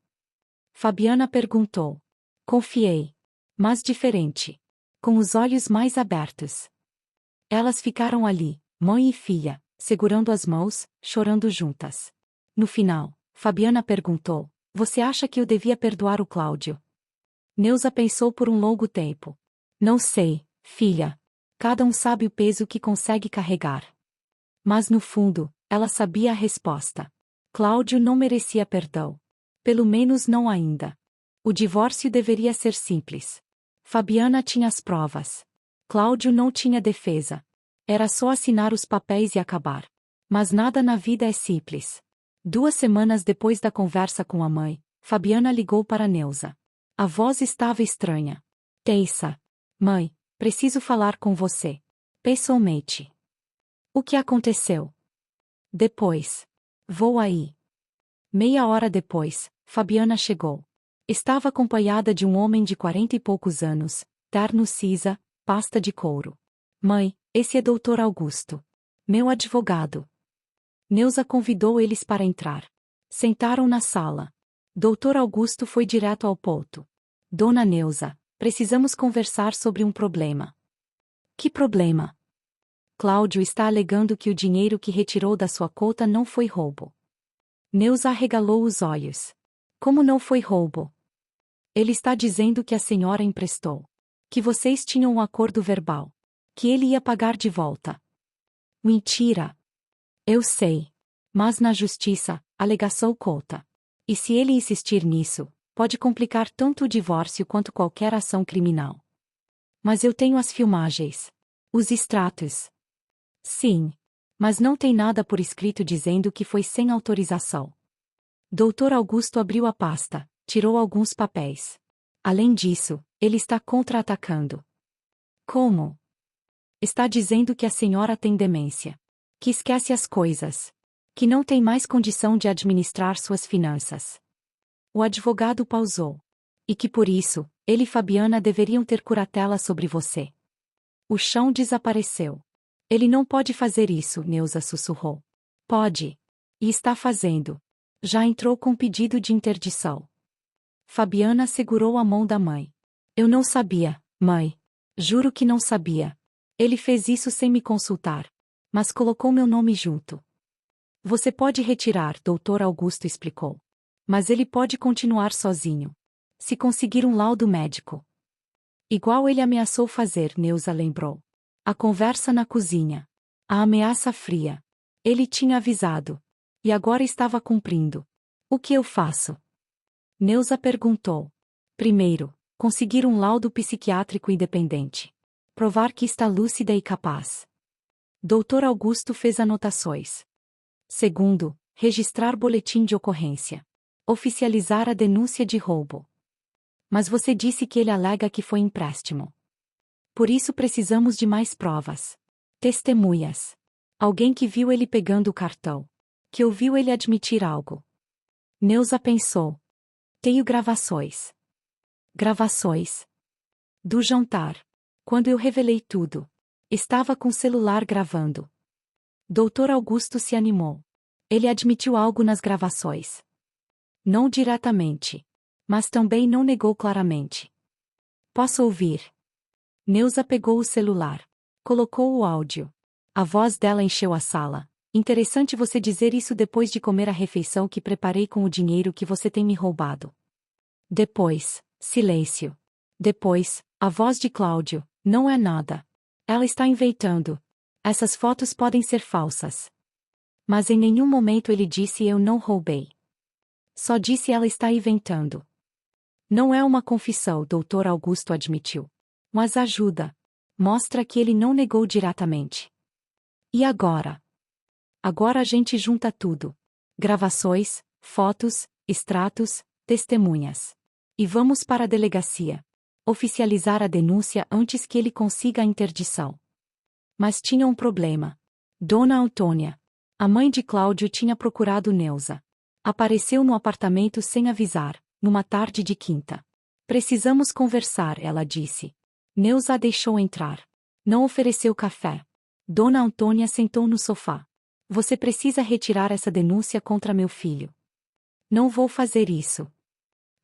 Fabiana perguntou. Confiei. Mas diferente. Com os olhos mais abertos. Elas ficaram ali, mãe e filha, segurando as mãos, chorando juntas. No final, Fabiana perguntou: Você acha que eu devia perdoar o Cláudio? Neuza pensou por um longo tempo. Não sei, filha. Cada um sabe o peso que consegue carregar. Mas no fundo, ela sabia a resposta. Cláudio não merecia perdão. Pelo menos não ainda. O divórcio deveria ser simples. Fabiana tinha as provas. Cláudio não tinha defesa. Era só assinar os papéis e acabar. Mas nada na vida é simples. 2 semanas depois da conversa com a mãe, Fabiana ligou para Neuza. A voz estava estranha. Teissa. Mãe, preciso falar com você. Pessoalmente. O que aconteceu? Depois. Vou aí. Meia hora depois, Fabiana chegou. Estava acompanhada de um homem de 40 e poucos anos, terno cinza, pasta de couro. Mãe, esse é Dr. Augusto. Meu advogado. Neuza convidou eles para entrar. Sentaram na sala. Dr. Augusto foi direto ao ponto. Dona Neuza, precisamos conversar sobre um problema. Que problema? Cláudio está alegando que o dinheiro que retirou da sua conta não foi roubo. Neuza arregalou os olhos. Como não foi roubo? Ele está dizendo que a senhora emprestou. Que vocês tinham um acordo verbal. Que ele ia pagar de volta. Mentira. Eu sei. Mas na justiça, alegação conta. E se ele insistir nisso, pode complicar tanto o divórcio quanto qualquer ação criminal. Mas eu tenho as filmagens. Os extratos. Sim. Mas não tem nada por escrito dizendo que foi sem autorização. Dr. Augusto abriu a pasta, tirou alguns papéis. Além disso, ele está contra-atacando. Como? Está dizendo que a senhora tem demência. Que esquece as coisas. Que não tem mais condição de administrar suas finanças. O advogado pausou. E que por isso, ele e Fabiana deveriam ter curatela sobre você. O chão desapareceu. Ele não pode fazer isso, Neuza sussurrou. Pode. E está fazendo. Já entrou com pedido de interdição. Fabiana segurou a mão da mãe. Eu não sabia, mãe. Juro que não sabia. Ele fez isso sem me consultar. Mas colocou meu nome junto. Você pode retirar, Dr. Augusto explicou. Mas ele pode continuar sozinho. Se conseguir um laudo médico. Igual ele ameaçou fazer, Neuza lembrou. A conversa na cozinha. A ameaça fria. Ele tinha avisado. E agora estava cumprindo. O que eu faço? Neuza perguntou. Primeiro, conseguir um laudo psiquiátrico independente. Provar que está lúcida e capaz. Dr. Augusto fez anotações. Segundo, registrar boletim de ocorrência. Oficializar a denúncia de roubo. Mas você disse que ele alega que foi empréstimo. Por isso precisamos de mais provas. Testemunhas. Alguém que viu ele pegando o cartão. Que ouviu ele admitir algo. Neuza pensou. Tenho gravações. Gravações. Do jantar. Quando eu revelei tudo. Estava com o celular gravando. Dr. Augusto se animou. Ele admitiu algo nas gravações. Não diretamente. Mas também não negou claramente. Posso ouvir? Neuza pegou o celular. Colocou o áudio. A voz dela encheu a sala. Interessante você dizer isso depois de comer a refeição que preparei com o dinheiro que você tem me roubado. Depois, silêncio. Depois, a voz de Cláudio. Não é nada. Ela está inventando. Essas fotos podem ser falsas. Mas em nenhum momento ele disse eu não roubei. Só disse ela está inventando. Não é uma confissão, Dr. Augusto admitiu. Mas ajuda. Mostra que ele não negou diretamente. E agora? Agora a gente junta tudo. Gravações, fotos, extratos, testemunhas. E vamos para a delegacia. Oficializar a denúncia antes que ele consiga a interdição. Mas tinha um problema. Dona Antônia, a mãe de Cláudio, tinha procurado Neuza. Apareceu no apartamento sem avisar, numa tarde de quinta. Precisamos conversar, ela disse. Neuza a deixou entrar. Não ofereceu café. Dona Antônia sentou no sofá. Você precisa retirar essa denúncia contra meu filho. Não vou fazer isso.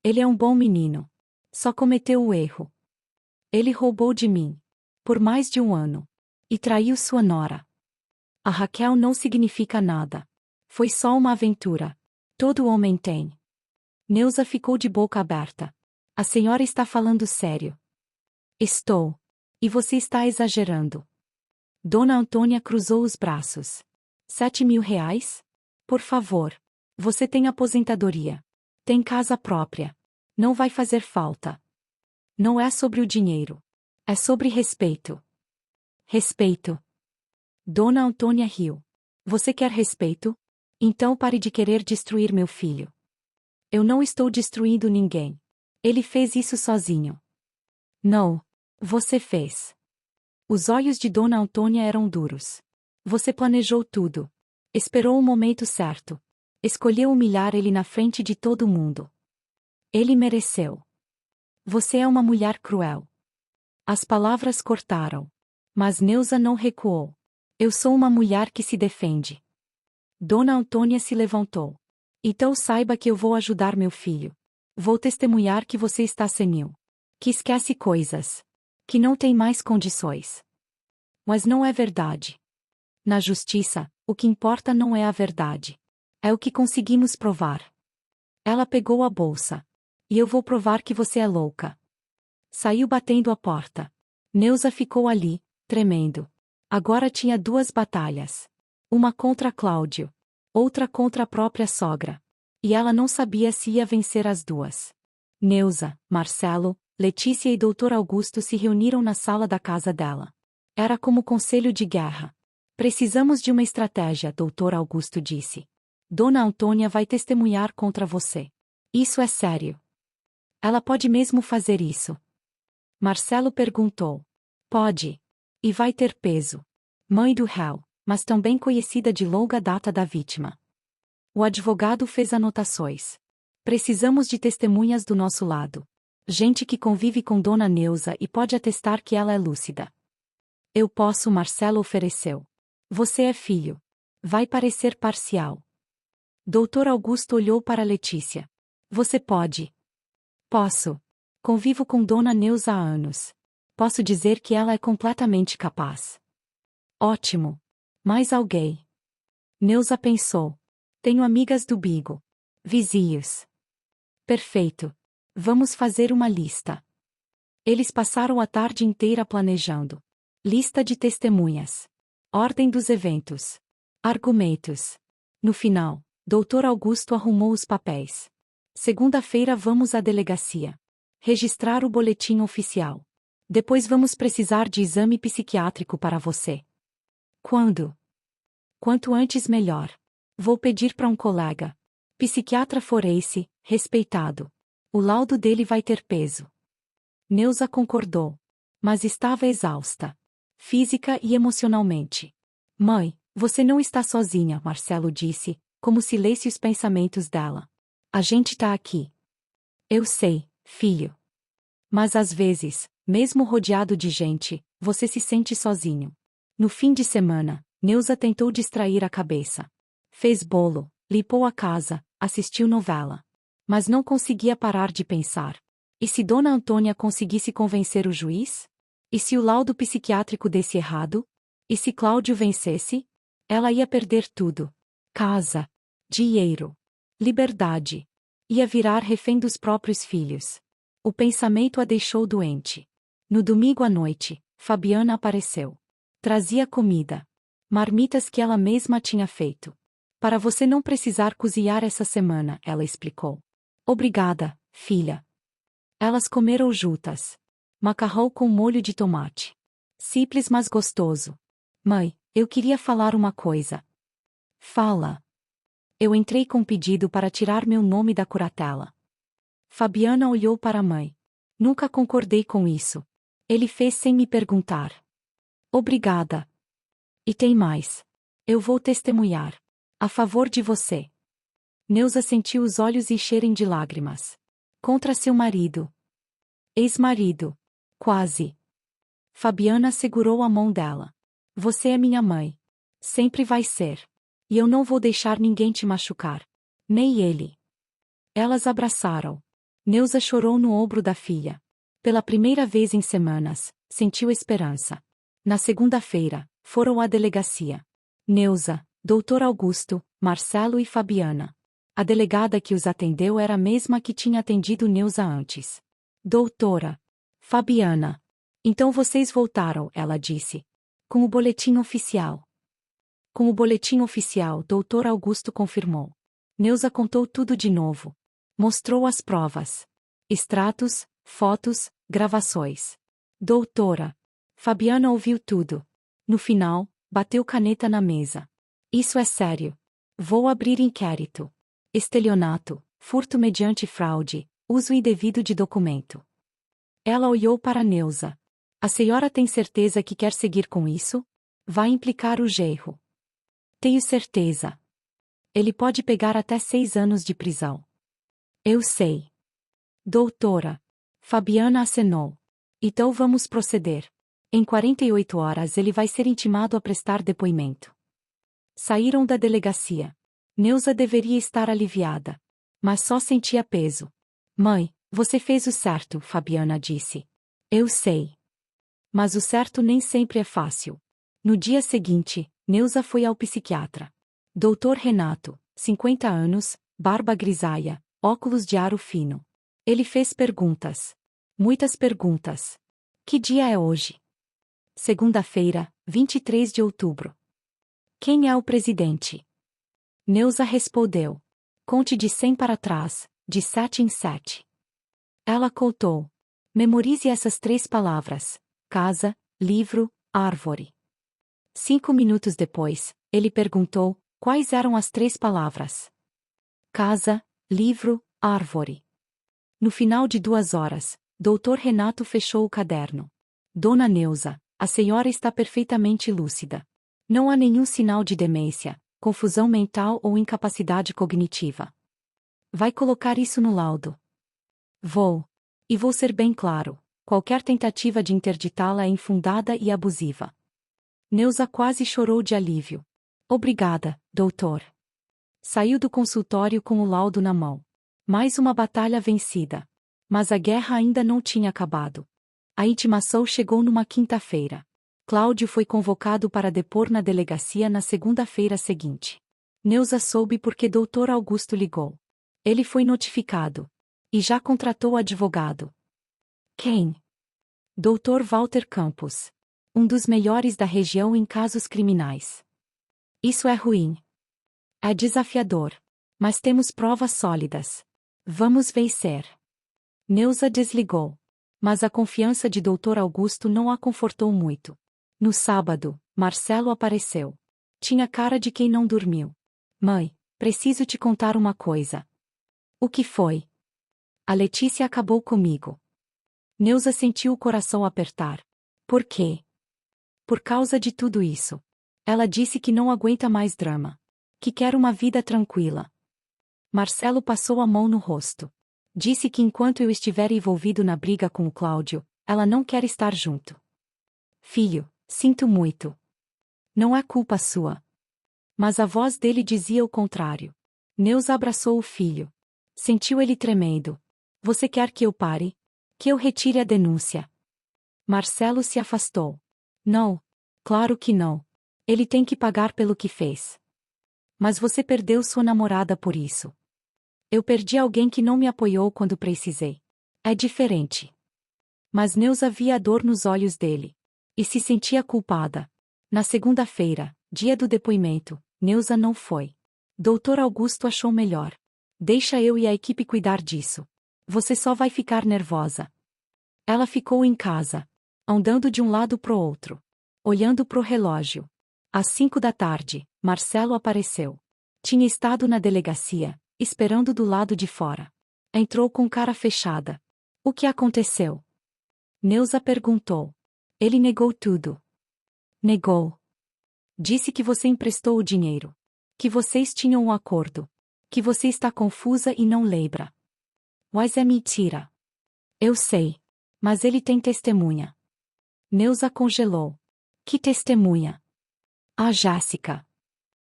Ele é um bom menino. Só cometeu o erro. Ele roubou de mim. Por mais de 1 ano. E traiu sua nora. A Raquel não significa nada. Foi só uma aventura. Todo homem tem. Neuza ficou de boca aberta. A senhora está falando sério. Estou. E você está exagerando. Dona Antônia cruzou os braços. 7.000 reais? Por favor. Você tem aposentadoria. Tem casa própria. Não vai fazer falta. Não é sobre o dinheiro. É sobre respeito. Respeito. Dona Antônia riu. Você quer respeito? Então pare de querer destruir meu filho. Eu não estou destruindo ninguém. Ele fez isso sozinho. Não. Você fez. Os olhos de Dona Antônia eram duros. Você planejou tudo. Esperou o momento certo. Escolheu humilhar ele na frente de todo mundo. Ele mereceu. Você é uma mulher cruel. As palavras cortaram. Mas Neuza não recuou. Eu sou uma mulher que se defende. Dona Antônia se levantou. Então saiba que eu vou ajudar meu filho. Vou testemunhar que você está senil. Que esquece coisas. Que não tem mais condições. Mas não é verdade. Na justiça, o que importa não é a verdade. É o que conseguimos provar. Ela pegou a bolsa. E eu vou provar que você é louca. Saiu batendo a porta. Neuza ficou ali, tremendo. Agora tinha 2 batalhas. Uma contra Cláudio. Outra contra a própria sogra. E ela não sabia se ia vencer as 2. Neuza, Marcelo, Letícia e Dr. Augusto se reuniram na sala da casa dela. Era como conselho de guerra. Precisamos de uma estratégia, Dr. Augusto disse. Dona Antônia vai testemunhar contra você. Isso é sério. Ela pode mesmo fazer isso? Marcelo perguntou. Pode. E vai ter peso. Mãe do réu, mas também conhecida de longa data da vítima. O advogado fez anotações. Precisamos de testemunhas do nosso lado. Gente que convive com Dona Neuza e pode atestar que ela é lúcida. Eu posso, Marcelo ofereceu. Você é filho. Vai parecer parcial. Doutor Augusto olhou para Letícia. Você pode? Posso. Convivo com Dona Neuza há anos. Posso dizer que ela é completamente capaz. Ótimo. Mais alguém? Neuza pensou. Tenho amigas do Bigo. Vizinhos. Perfeito. Vamos fazer uma lista. Eles passaram a tarde inteira planejando. Lista de testemunhas. Ordem dos eventos. Argumentos. No final, Dr. Augusto arrumou os papéis. Segunda-feira vamos à delegacia. Registrar o boletim oficial. Depois vamos precisar de exame psiquiátrico para você. Quando? Quanto antes melhor. Vou pedir para um colega. Psiquiatra forense, respeitado. O laudo dele vai ter peso. Neuza concordou. Mas estava exausta. Física e emocionalmente. Mãe, você não está sozinha, Marcelo disse, como se lesse os pensamentos dela. A gente tá aqui. Eu sei, filho. Mas às vezes, mesmo rodeado de gente, você se sente sozinho. No fim de semana, Neuza tentou distrair a cabeça. Fez bolo, limpou a casa, assistiu novela. Mas não conseguia parar de pensar. E se Dona Antônia conseguisse convencer o juiz? E se o laudo psiquiátrico desse errado? E se Cláudio vencesse? Ela ia perder tudo. Casa, dinheiro, liberdade. Ia virar refém dos próprios filhos. O pensamento a deixou doente. No domingo à noite, Fabiana apareceu. Trazia comida. Marmitas que ela mesma tinha feito. Para você não precisar cozinhar essa semana, ela explicou. Obrigada, filha. Elas comeram juntas. Macarrão com molho de tomate. Simples mas gostoso. Mãe, eu queria falar uma coisa. Fala. Eu entrei com pedido para tirar meu nome da curatela. Fabiana olhou para a mãe. Nunca concordei com isso. Ele fez sem me perguntar. Obrigada. E tem mais. Eu vou testemunhar. A favor de você. Neuza sentiu os olhos encherem de lágrimas. Contra seu marido. Ex-marido. Quase. Fabiana segurou a mão dela. Você é minha mãe. Sempre vai ser. E eu não vou deixar ninguém te machucar. Nem ele. Elas abraçaram. Neuza chorou no ombro da filha. Pela primeira vez em semanas, sentiu esperança. Na segunda-feira, foram à delegacia. Neuza, Dr. Augusto, Marcelo e Fabiana. A delegada que os atendeu era a mesma que tinha atendido Neuza antes. Doutora. Fabiana. Então vocês voltaram, ela disse. Com o boletim oficial. Com o boletim oficial, Dr. Augusto confirmou. Neuza contou tudo de novo. Mostrou as provas. Extratos, fotos, gravações. Doutora. Fabiana ouviu tudo. No final, bateu caneta na mesa. Isso é sério. Vou abrir inquérito. Estelionato, furto mediante fraude, uso indevido de documento. Ela olhou para Neuza. A senhora tem certeza que quer seguir com isso? Vai implicar o genro. Tenho certeza. Ele pode pegar até 6 anos de prisão. Eu sei. Doutora. Fabiana acenou. Então vamos proceder. Em 48 horas ele vai ser intimado a prestar depoimento. Saíram da delegacia. Neuza deveria estar aliviada. Mas só sentia peso. Mãe, você fez o certo, Fabiana disse. Eu sei. Mas o certo nem sempre é fácil. No dia seguinte, Neuza foi ao psiquiatra. Dr. Renato, 50 anos, barba grisalha, óculos de aro fino. Ele fez perguntas. Muitas perguntas. Que dia é hoje? Segunda-feira, 23 de outubro. Quem é o presidente? Neuza respondeu. Conte de 100 para trás, de 7 em 7. Ela contou. Memorize essas 3 palavras. Casa, livro, árvore. 5 minutos depois, ele perguntou, quais eram as 3 palavras? Casa, livro, árvore. No final de 2 horas, Dr. Renato fechou o caderno. Dona Neuza, a senhora está perfeitamente lúcida. Não há nenhum sinal de demência, confusão mental ou incapacidade cognitiva. Vai colocar isso no laudo? Vou. E vou ser bem claro, qualquer tentativa de interditá-la é infundada e abusiva. Neuza quase chorou de alívio. Obrigada, doutor. Saiu do consultório com o laudo na mão. Mais uma batalha vencida. Mas a guerra ainda não tinha acabado. A intimação chegou numa quinta-feira. Cláudio foi convocado para depor na delegacia na segunda-feira seguinte. Neuza soube porque Dr. Augusto ligou. Ele foi notificado. E já contratou advogado. Quem? Dr. Walter Campos. Um dos melhores da região em casos criminais. Isso é ruim. É desafiador. Mas temos provas sólidas. Vamos vencer. Neuza desligou. Mas a confiança de Dr. Augusto não a confortou muito. No sábado, Marcelo apareceu. Tinha cara de quem não dormiu. Mãe, preciso te contar uma coisa. O que foi? A Letícia acabou comigo. Neuza sentiu o coração apertar. Por quê? Por causa de tudo isso. Ela disse que não aguenta mais drama. Que quer uma vida tranquila. Marcelo passou a mão no rosto. Disse que enquanto eu estiver envolvido na briga com o Cláudio, ela não quer estar junto. Filho, sinto muito. Não é culpa sua. Mas a voz dele dizia o contrário. Neuza abraçou o filho. Sentiu ele tremendo. Você quer que eu pare? Que eu retire a denúncia? Marcelo se afastou. Não. Claro que não. Ele tem que pagar pelo que fez. Mas você perdeu sua namorada por isso. Eu perdi alguém que não me apoiou quando precisei. É diferente. Mas Neuza via a dor nos olhos dele. E se sentia culpada. Na segunda-feira, dia do depoimento, Neuza não foi. Dr. Augusto achou melhor. Deixa eu e a equipe cuidar disso. Você só vai ficar nervosa. Ela ficou em casa, andando de um lado pro outro, olhando pro relógio. Às 5 da tarde, Marcelo apareceu. Tinha estado na delegacia, esperando do lado de fora. Entrou com cara fechada. O que aconteceu? Neuza perguntou. Ele negou tudo. Negou. Disse que você emprestou o dinheiro. Que vocês tinham um acordo. Que você está confusa e não lembra. Mas é mentira. Eu sei. Mas ele tem testemunha. Neuza congelou. Que testemunha? A Jássica.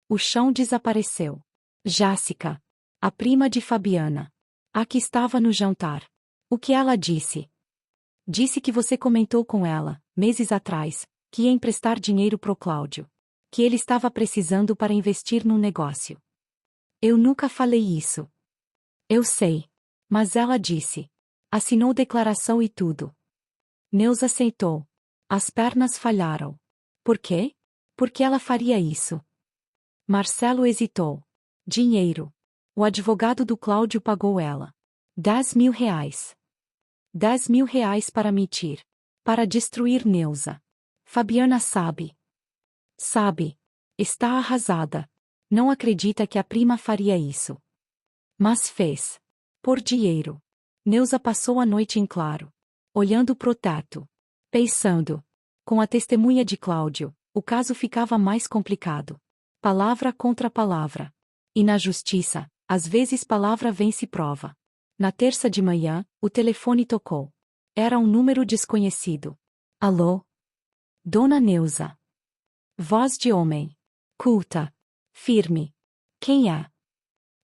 O chão desapareceu. Jássica. A prima de Fabiana. A que estava no jantar. O que ela disse? Disse que você comentou com ela, meses atrás, que ia emprestar dinheiro pro Cláudio. Que ele estava precisando para investir num negócio. Eu nunca falei isso. Eu sei. Mas ela disse. Assinou declaração e tudo. Neuza aceitou. As pernas falharam. Por quê? Porque ela faria isso. Marcelo hesitou. Dinheiro. O advogado do Cláudio pagou ela. 10 mil reais. 10 mil reais para mentir. Para destruir Neuza. Fabiana sabe. Sabe. Está arrasada. Não acredita que a prima faria isso. Mas fez. Por dinheiro. Neuza passou a noite em claro. Olhando pro teto. Pensando. Com a testemunha de Cláudio, o caso ficava mais complicado. Palavra contra palavra. E na justiça, às vezes palavra vence prova. Na terça de manhã, o telefone tocou. Era um número desconhecido. Alô? Dona Neuza. Voz de homem. Culta. Firme. Quem é?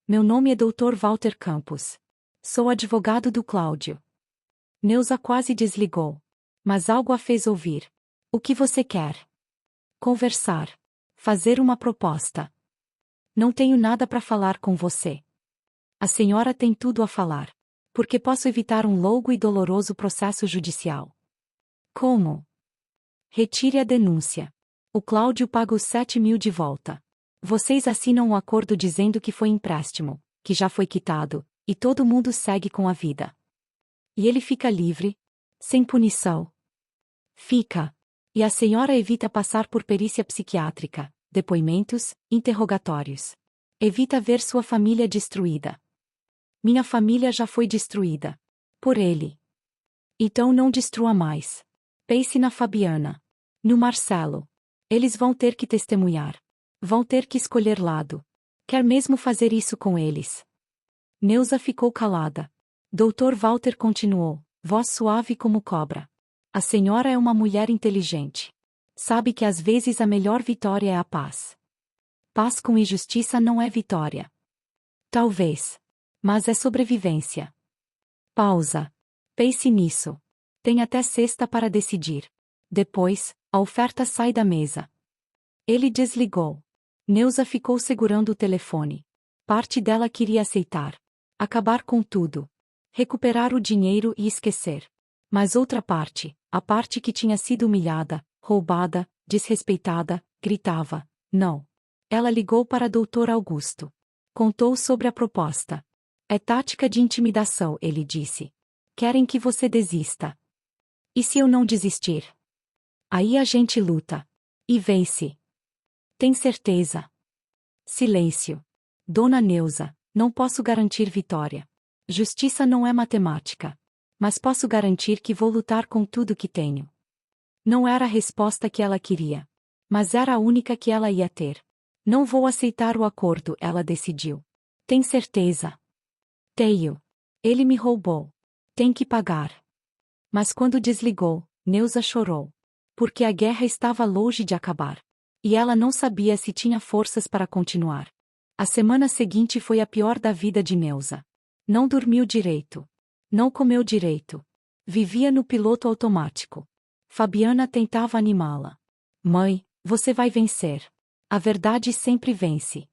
Meu nome é Dr. Walter Campos. Sou advogado do Cláudio. Neuza quase desligou. Mas algo a fez ouvir. O que você quer? Conversar. Fazer uma proposta. Não tenho nada para falar com você. A senhora tem tudo a falar. Porque posso evitar um longo e doloroso processo judicial. Como? Retire a denúncia. O Cláudio paga os 7 mil de volta. Vocês assinam um acordo dizendo que foi empréstimo, que já foi quitado, e todo mundo segue com a vida. E ele fica livre, sem punição. Fica. E a senhora evita passar por perícia psiquiátrica, depoimentos, interrogatórios. Evita ver sua família destruída. Minha família já foi destruída. Por ele. Então não destrua mais. Pense na Fabiana. No Marcelo. Eles vão ter que testemunhar. Vão ter que escolher lado. Quer mesmo fazer isso com eles? Neuza ficou calada. Dr. Walter continuou, voz suave como cobra. A senhora é uma mulher inteligente. Sabe que às vezes a melhor vitória é a paz. Paz com injustiça não é vitória. Talvez. Mas é sobrevivência. Pausa. Pense nisso. Tem até sexta para decidir. Depois, a oferta sai da mesa. Ele desligou. Neuza ficou segurando o telefone. Parte dela queria aceitar. Acabar com tudo. Recuperar o dinheiro e esquecer. Mas outra parte, a parte que tinha sido humilhada, roubada, desrespeitada, gritava: não. Ela ligou para Dr. Augusto. Contou sobre a proposta. É tática de intimidação, ele disse. Querem que você desista. E se eu não desistir? Aí a gente luta. E vence. Tem certeza? Silêncio. Dona Neuza, não posso garantir vitória. Justiça não é matemática. Mas posso garantir que vou lutar com tudo que tenho. Não era a resposta que ela queria. Mas era a única que ela ia ter. Não vou aceitar o acordo, ela decidiu. Tem certeza? Tenho. Ele me roubou. Tem que pagar. Mas quando desligou, Neuza chorou. Porque a guerra estava longe de acabar. E ela não sabia se tinha forças para continuar. A semana seguinte foi a pior da vida de Neuza. Não dormiu direito. Não comeu direito. Vivia no piloto automático. Fabiana tentava animá-la. Mãe, você vai vencer. A verdade sempre vence.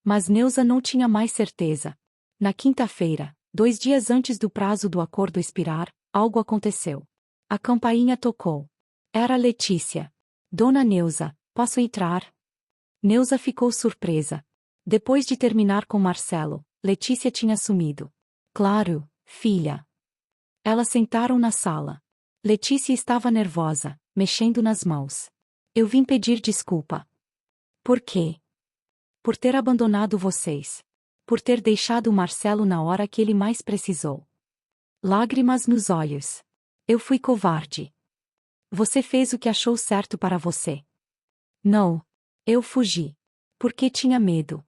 Mas Neuza não tinha mais certeza. Na quinta-feira, 2 dias antes do prazo do acordo expirar, algo aconteceu. A campainha tocou. Era Letícia. Dona Neuza, posso entrar? Neuza ficou surpresa. Depois de terminar com Marcelo, Letícia tinha sumido. Claro, filha. Elas sentaram na sala. Letícia estava nervosa, mexendo nas mãos. Eu vim pedir desculpa. Por quê? Por ter abandonado vocês. Por ter deixado o Marcelo na hora que ele mais precisou. Lágrimas nos olhos. Eu fui covarde. Você fez o que achou certo para você. Não. Eu fugi. Porque tinha medo.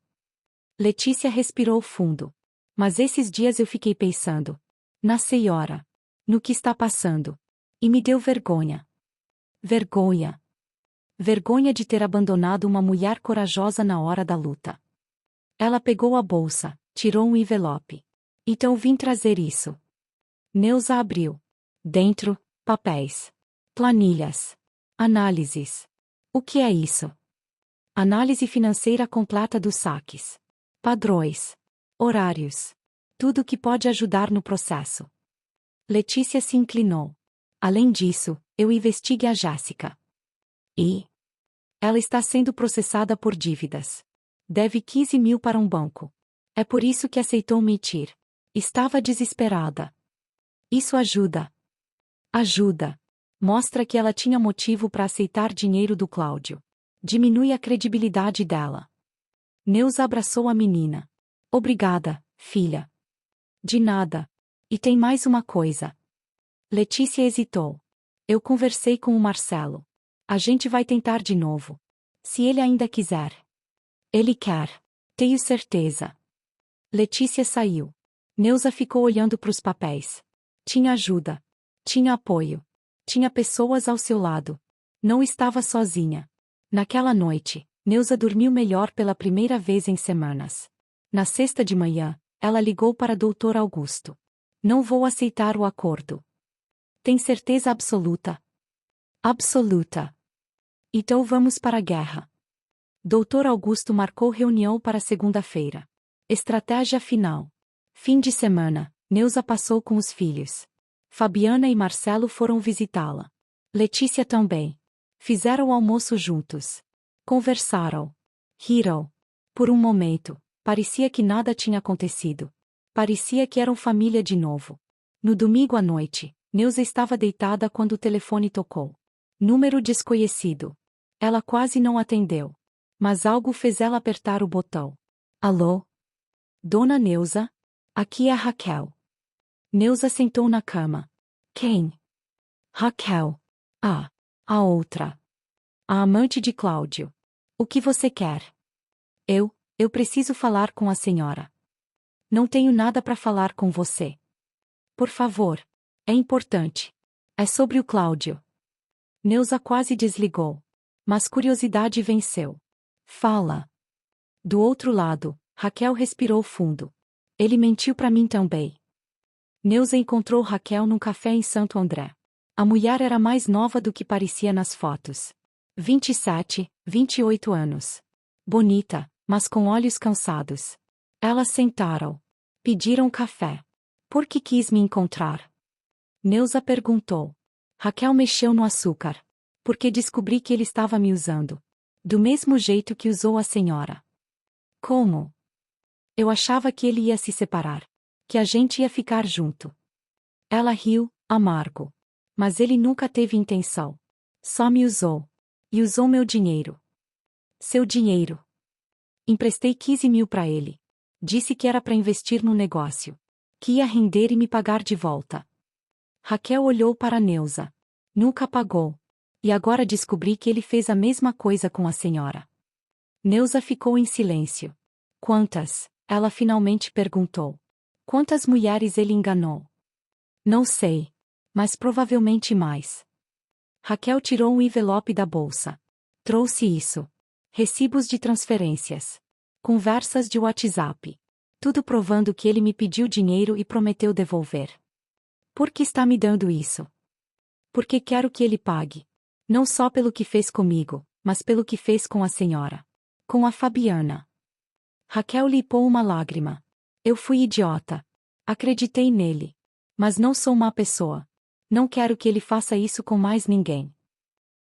Letícia respirou fundo. Mas esses dias eu fiquei pensando. Na senhora. No que está passando. E me deu vergonha. Vergonha. Vergonha de ter abandonado uma mulher corajosa na hora da luta. Ela pegou a bolsa, tirou um envelope. Então vim trazer isso. Neuza abriu. Dentro, papéis. Planilhas. Análises. O que é isso? Análise financeira completa dos saques. Padrões. Horários. Tudo que pode ajudar no processo. Letícia se inclinou. Além disso, eu investiguei a Jéssica. E? Ela está sendo processada por dívidas. Deve 15 mil para um banco. É por isso que aceitou mentir. Estava desesperada. Isso ajuda. Ajuda. Mostra que ela tinha motivo para aceitar dinheiro do Cláudio. Diminui a credibilidade dela. Neuza abraçou a menina. Obrigada, filha. De nada. E tem mais uma coisa. Letícia hesitou. Eu conversei com o Marcelo. A gente vai tentar de novo. Se ele ainda quiser. Ele quer. Tenho certeza. Letícia saiu. Neuza ficou olhando para os papéis. Tinha ajuda. Tinha apoio. Tinha pessoas ao seu lado. Não estava sozinha. Naquela noite, Neuza dormiu melhor pela primeira vez em semanas. Na sexta de manhã, ela ligou para Dr. Augusto. Não vou aceitar o acordo. Tem certeza absoluta? Absoluta. Então vamos para a guerra. Dr. Augusto marcou reunião para segunda-feira. Estratégia final. Fim de semana, Neuza passou com os filhos. Fabiana e Marcelo foram visitá-la. Letícia também. Fizeram o almoço juntos. Conversaram. Riram. Por um momento, parecia que nada tinha acontecido. Parecia que eram família de novo. No domingo à noite, Neuza estava deitada quando o telefone tocou. Número desconhecido. Ela quase não atendeu. Mas algo fez ela apertar o botão. Alô? Dona Neuza? Aqui é a Raquel. Neuza sentou na cama. Quem? Raquel. Ah, a outra. A amante de Cláudio. O que você quer? Eu preciso falar com a senhora. Não tenho nada para falar com você. Por favor. É importante. É sobre o Cláudio. Neuza quase desligou. Mas curiosidade venceu. Fala. Do outro lado, Raquel respirou fundo. Ele mentiu para mim também. Neuza encontrou Raquel num café em Santo André. A mulher era mais nova do que parecia nas fotos. 27, 28 anos. Bonita, mas com olhos cansados. Elas sentaram. Pediram café. Por que quis me encontrar? Neuza perguntou. Raquel mexeu no açúcar. Porque descobri que ele estava me usando. Do mesmo jeito que usou a senhora. Como? Eu achava que ele ia se separar. Que a gente ia ficar junto. Ela riu, amargo. Mas ele nunca teve intenção. Só me usou. E usou meu dinheiro. Seu dinheiro. Emprestei 15 mil para ele. Disse que era para investir no negócio. Que ia render e me pagar de volta. Raquel olhou para Neuza. Nunca pagou. E agora descobri que ele fez a mesma coisa com a senhora. Neuza ficou em silêncio. Quantas? Ela finalmente perguntou. Quantas mulheres ele enganou? Não sei. Mas provavelmente mais. Raquel tirou um envelope da bolsa. Trouxe isso. Recibos de transferências. Conversas de WhatsApp. Tudo provando que ele me pediu dinheiro e prometeu devolver. Por que está me dando isso? Porque quero que ele pague. Não só pelo que fez comigo, mas pelo que fez com a senhora. Com a Fabiana. Raquel limpou uma lágrima. Eu fui idiota. Acreditei nele. Mas não sou má pessoa. Não quero que ele faça isso com mais ninguém.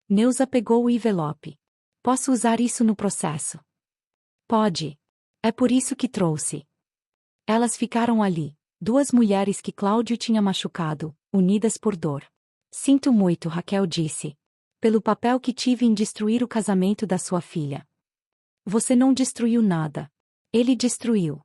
Neuza pegou o envelope. Posso usar isso no processo? Pode. É por isso que trouxe. Elas ficaram ali, duas mulheres que Cláudio tinha machucado, unidas por dor. Sinto muito, Raquel disse. Pelo papel que tive em destruir o casamento da sua filha. Você não destruiu nada. Ele destruiu.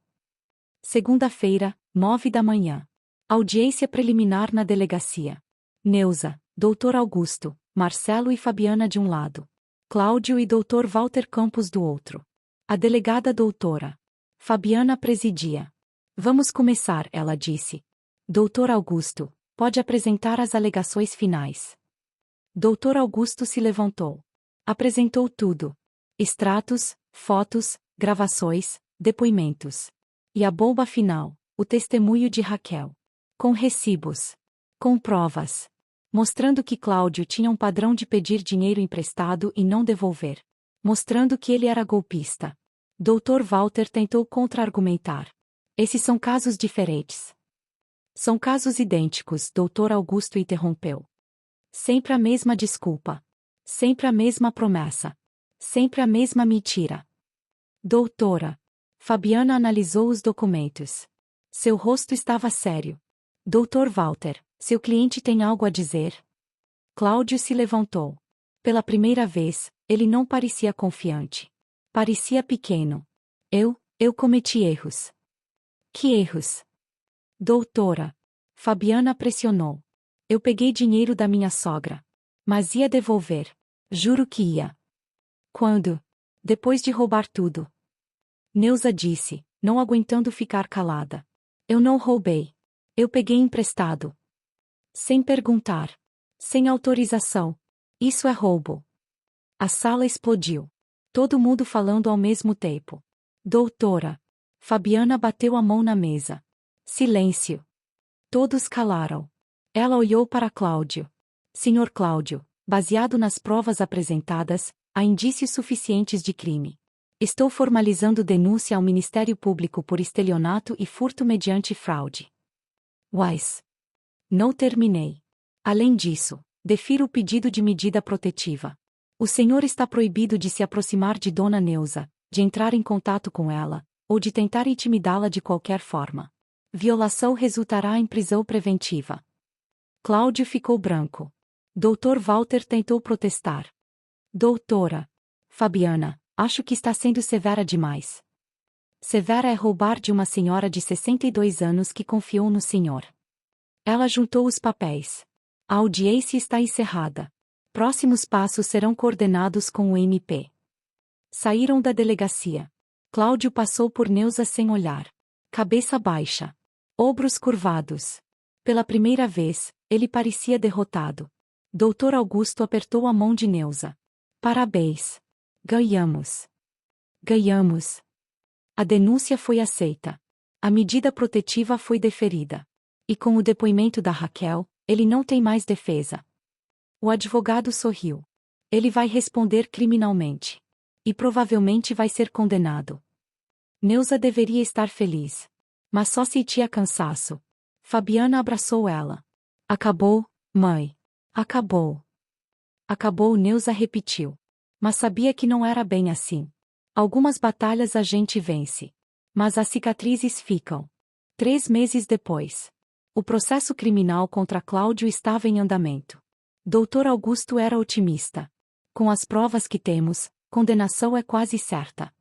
Segunda-feira, 9 da manhã. Audiência preliminar na delegacia. Neuza, Dr. Augusto, Marcelo e Fabiana de um lado. Cláudio e Dr. Walter Campos do outro. A delegada doutora. Fabiana presidia. Vamos começar, ela disse. Dr. Augusto, pode apresentar as alegações finais. Dr. Augusto se levantou. Apresentou tudo. Extratos, fotos, gravações, depoimentos. E a bomba final, o testemunho de Raquel. Com recibos. Com provas. Mostrando que Cláudio tinha um padrão de pedir dinheiro emprestado e não devolver. Mostrando que ele era golpista. Dr. Walter tentou contra-argumentar. Esses são casos diferentes. São casos idênticos, Dr. Augusto interrompeu. Sempre a mesma desculpa. Sempre a mesma promessa. Sempre a mesma mentira. Doutora. Fabiana analisou os documentos. Seu rosto estava sério. Dr. Walter, seu cliente tem algo a dizer? Cláudio se levantou. Pela primeira vez, ele não parecia confiante. Parecia pequeno. Eu cometi erros. Que erros? Doutora. Fabiana pressionou. Eu peguei dinheiro da minha sogra. Mas ia devolver. Juro que ia. Quando? Depois de roubar tudo. Neuza disse, não aguentando ficar calada. Eu não roubei. Eu peguei emprestado. Sem perguntar. Sem autorização. Isso é roubo. A sala explodiu. Todo mundo falando ao mesmo tempo. Doutora. Fabiana bateu a mão na mesa. Silêncio. Todos calaram. Ela olhou para Cláudio. Senhor Cláudio, baseado nas provas apresentadas, há indícios suficientes de crime. Estou formalizando denúncia ao Ministério Público por estelionato e furto mediante fraude. Weiss. Não terminei. Além disso, defiro o pedido de medida protetiva. O senhor está proibido de se aproximar de Dona Neuza, de entrar em contato com ela, ou de tentar intimidá-la de qualquer forma. Violação resultará em prisão preventiva. Cláudio ficou branco. Dr. Walter tentou protestar. Doutora. Fabiana, acho que está sendo severa demais. Severa é roubar de uma senhora de 62 anos que confiou no senhor. Ela juntou os papéis. A audiência está encerrada. Próximos passos serão coordenados com o MP. Saíram da delegacia. Cláudio passou por Neuza sem olhar. Cabeça baixa. Ombros curvados. Pela primeira vez, ele parecia derrotado. Dr. Augusto apertou a mão de Neuza. Parabéns. Ganhamos. Ganhamos. A denúncia foi aceita. A medida protetiva foi deferida. E com o depoimento da Raquel, ele não tem mais defesa. O advogado sorriu. Ele vai responder criminalmente. E provavelmente vai ser condenado. Neuza deveria estar feliz. Mas só sentia cansaço. Fabiana abraçou ela. Acabou, mãe. Acabou. Acabou, Neuza repetiu. Mas sabia que não era bem assim. Algumas batalhas a gente vence. Mas as cicatrizes ficam. 3 meses depois. O processo criminal contra Cláudio estava em andamento. Dr. Augusto era otimista. Com as provas que temos, condenação é quase certa.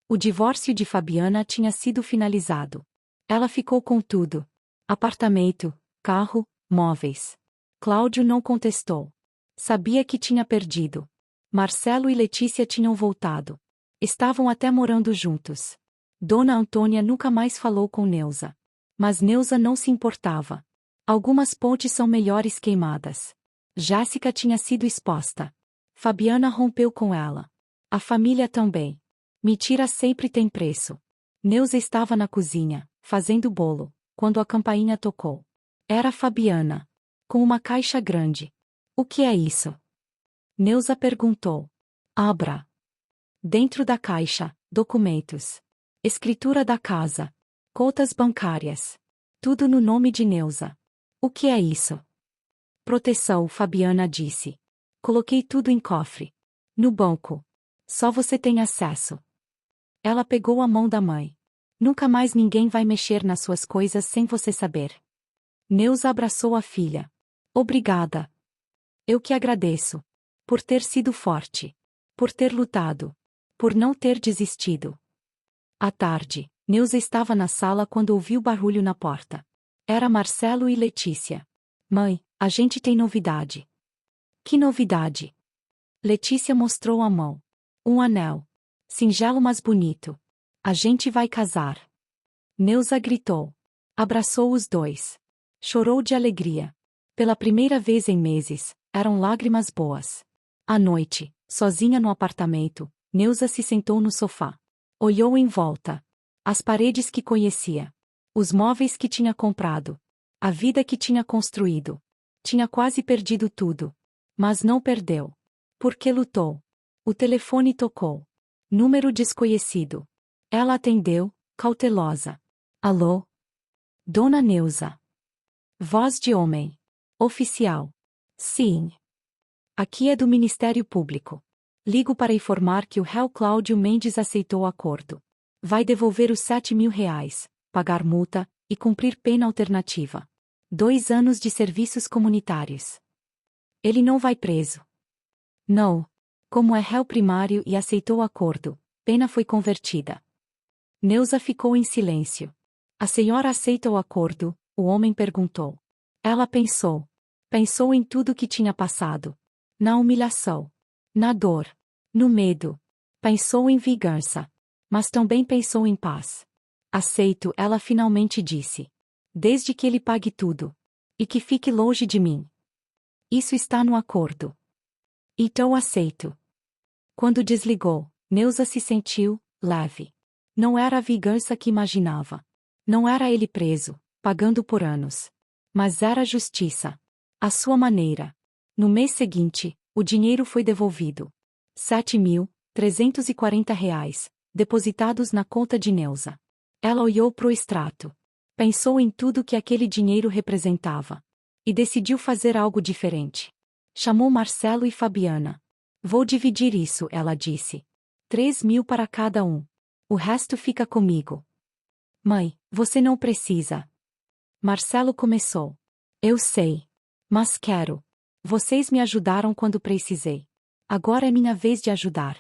O divórcio de Fabiana tinha sido finalizado. Ela ficou com tudo. Apartamento, carro, móveis. Cláudio não contestou. Sabia que tinha perdido. Marcelo e Letícia tinham voltado. Estavam até morando juntos. Dona Antônia nunca mais falou com Neuza. Mas Neuza não se importava. Algumas pontes são melhores queimadas. Jéssica tinha sido exposta. Fabiana rompeu com ela. A família também. Mentira sempre tem preço. Neuza estava na cozinha, fazendo bolo, quando a campainha tocou. Era Fabiana. Com uma caixa grande. O que é isso? Neuza perguntou. Abra. Dentro da caixa, documentos. Escritura da casa. Contas bancárias. Tudo no nome de Neuza. O que é isso? Proteção, Fabiana disse. Coloquei tudo em cofre. No banco. Só você tem acesso. Ela pegou a mão da mãe. Nunca mais ninguém vai mexer nas suas coisas sem você saber. Neuza abraçou a filha. Obrigada. Eu que agradeço. Por ter sido forte. Por ter lutado. Por não ter desistido. À tarde, Neuza estava na sala quando ouviu barulho na porta. Era Marcelo e Letícia. Mãe, a gente tem novidade. Que novidade? Letícia mostrou a mão. Um anel. Singelo mas bonito. A gente vai casar. Neuza gritou. Abraçou os dois. Chorou de alegria. Pela primeira vez em meses, eram lágrimas boas. À noite, sozinha no apartamento, Neuza se sentou no sofá. Olhou em volta. As paredes que conhecia. Os móveis que tinha comprado. A vida que tinha construído. Tinha quase perdido tudo. Mas não perdeu. Porque lutou. O telefone tocou. Número desconhecido. Ela atendeu, cautelosa. Alô? Dona Neuza. Voz de homem. Oficial. Sim. Aqui é do Ministério Público. Ligo para informar que o réu Cláudio Mendes aceitou o acordo. Vai devolver os R$ 7.000, pagar multa e cumprir pena alternativa. 2 anos de serviços comunitários. Ele não vai preso. Não. Como é réu primário e aceitou o acordo, pena foi convertida. Neuza ficou em silêncio. A senhora aceita o acordo? O homem perguntou. Ela pensou. Pensou em tudo que tinha passado. Na humilhação. Na dor. No medo. Pensou em vingança. Mas também pensou em paz. Aceito, ela finalmente disse. Desde que ele pague tudo. E que fique longe de mim. Isso está no acordo. Então aceito. Quando desligou, Neuza se sentiu leve. Não era a vingança que imaginava. Não era ele preso, pagando por anos. Mas era a justiça. À sua maneira. No mês seguinte, o dinheiro foi devolvido. R$ 7.340, depositados na conta de Neuza. Ela olhou pro extrato. Pensou em tudo que aquele dinheiro representava. E decidiu fazer algo diferente. Chamou Marcelo e Fabiana. Vou dividir isso, ela disse. 3.000 para cada um. O resto fica comigo. Mãe, você não precisa. Marcelo começou. Eu sei. Mas quero. Vocês me ajudaram quando precisei. Agora é minha vez de ajudar.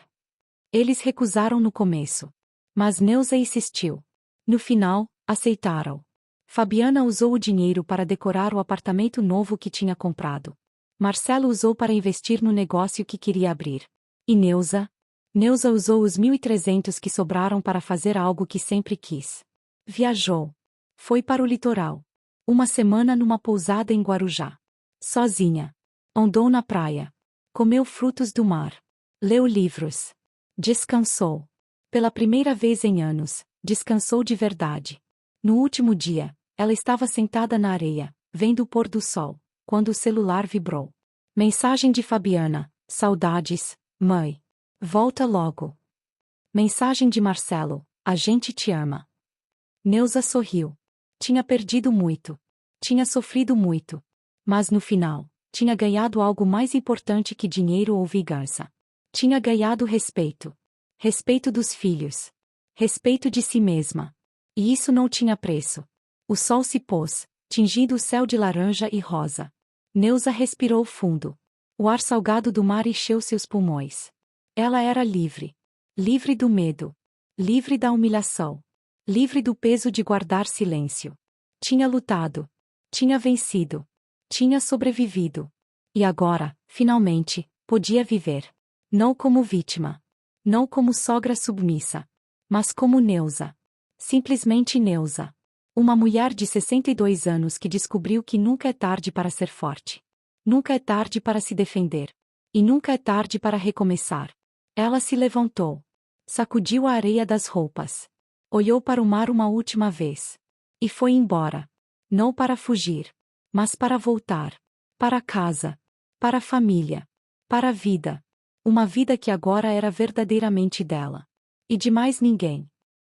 Eles recusaram no começo. Mas Neuza insistiu. No final, aceitaram. Fabiana usou o dinheiro para decorar o apartamento novo que tinha comprado. Marcelo usou para investir no negócio que queria abrir. E Neuza? Neuza usou os 1.300 que sobraram para fazer algo que sempre quis. Viajou. Foi para o litoral. Uma semana numa pousada em Guarujá. Sozinha. Andou na praia. Comeu frutos do mar. Leu livros. Descansou. Pela primeira vez em anos, descansou de verdade. No último dia, ela estava sentada na areia, vendo o pôr do sol, quando o celular vibrou. Mensagem de Fabiana: saudades, mãe. Volta logo. Mensagem de Marcelo: a gente te ama. Neuza sorriu. Tinha perdido muito. Tinha sofrido muito. Mas no final, tinha ganhado algo mais importante que dinheiro ou vingança. Tinha ganhado respeito. Respeito dos filhos. Respeito de si mesma. E isso não tinha preço. O sol se pôs, tingindo o céu de laranja e rosa. Neuza respirou fundo. O ar salgado do mar encheu seus pulmões. Ela era livre. Livre do medo. Livre da humilhação. Livre do peso de guardar silêncio. Tinha lutado. Tinha vencido. Tinha sobrevivido. E agora, finalmente, podia viver. Não como vítima. Não como sogra submissa. Mas como Neuza. Simplesmente Neuza. Uma mulher de 62 anos que descobriu que nunca é tarde para ser forte. Nunca é tarde para se defender. E nunca é tarde para recomeçar. Ela se levantou. Sacudiu a areia das roupas. Olhou para o mar uma última vez. E foi embora. Não para fugir. Mas para voltar. Para casa. Para a família. Para a vida. Uma vida que agora era verdadeiramente dela. E de mais ninguém.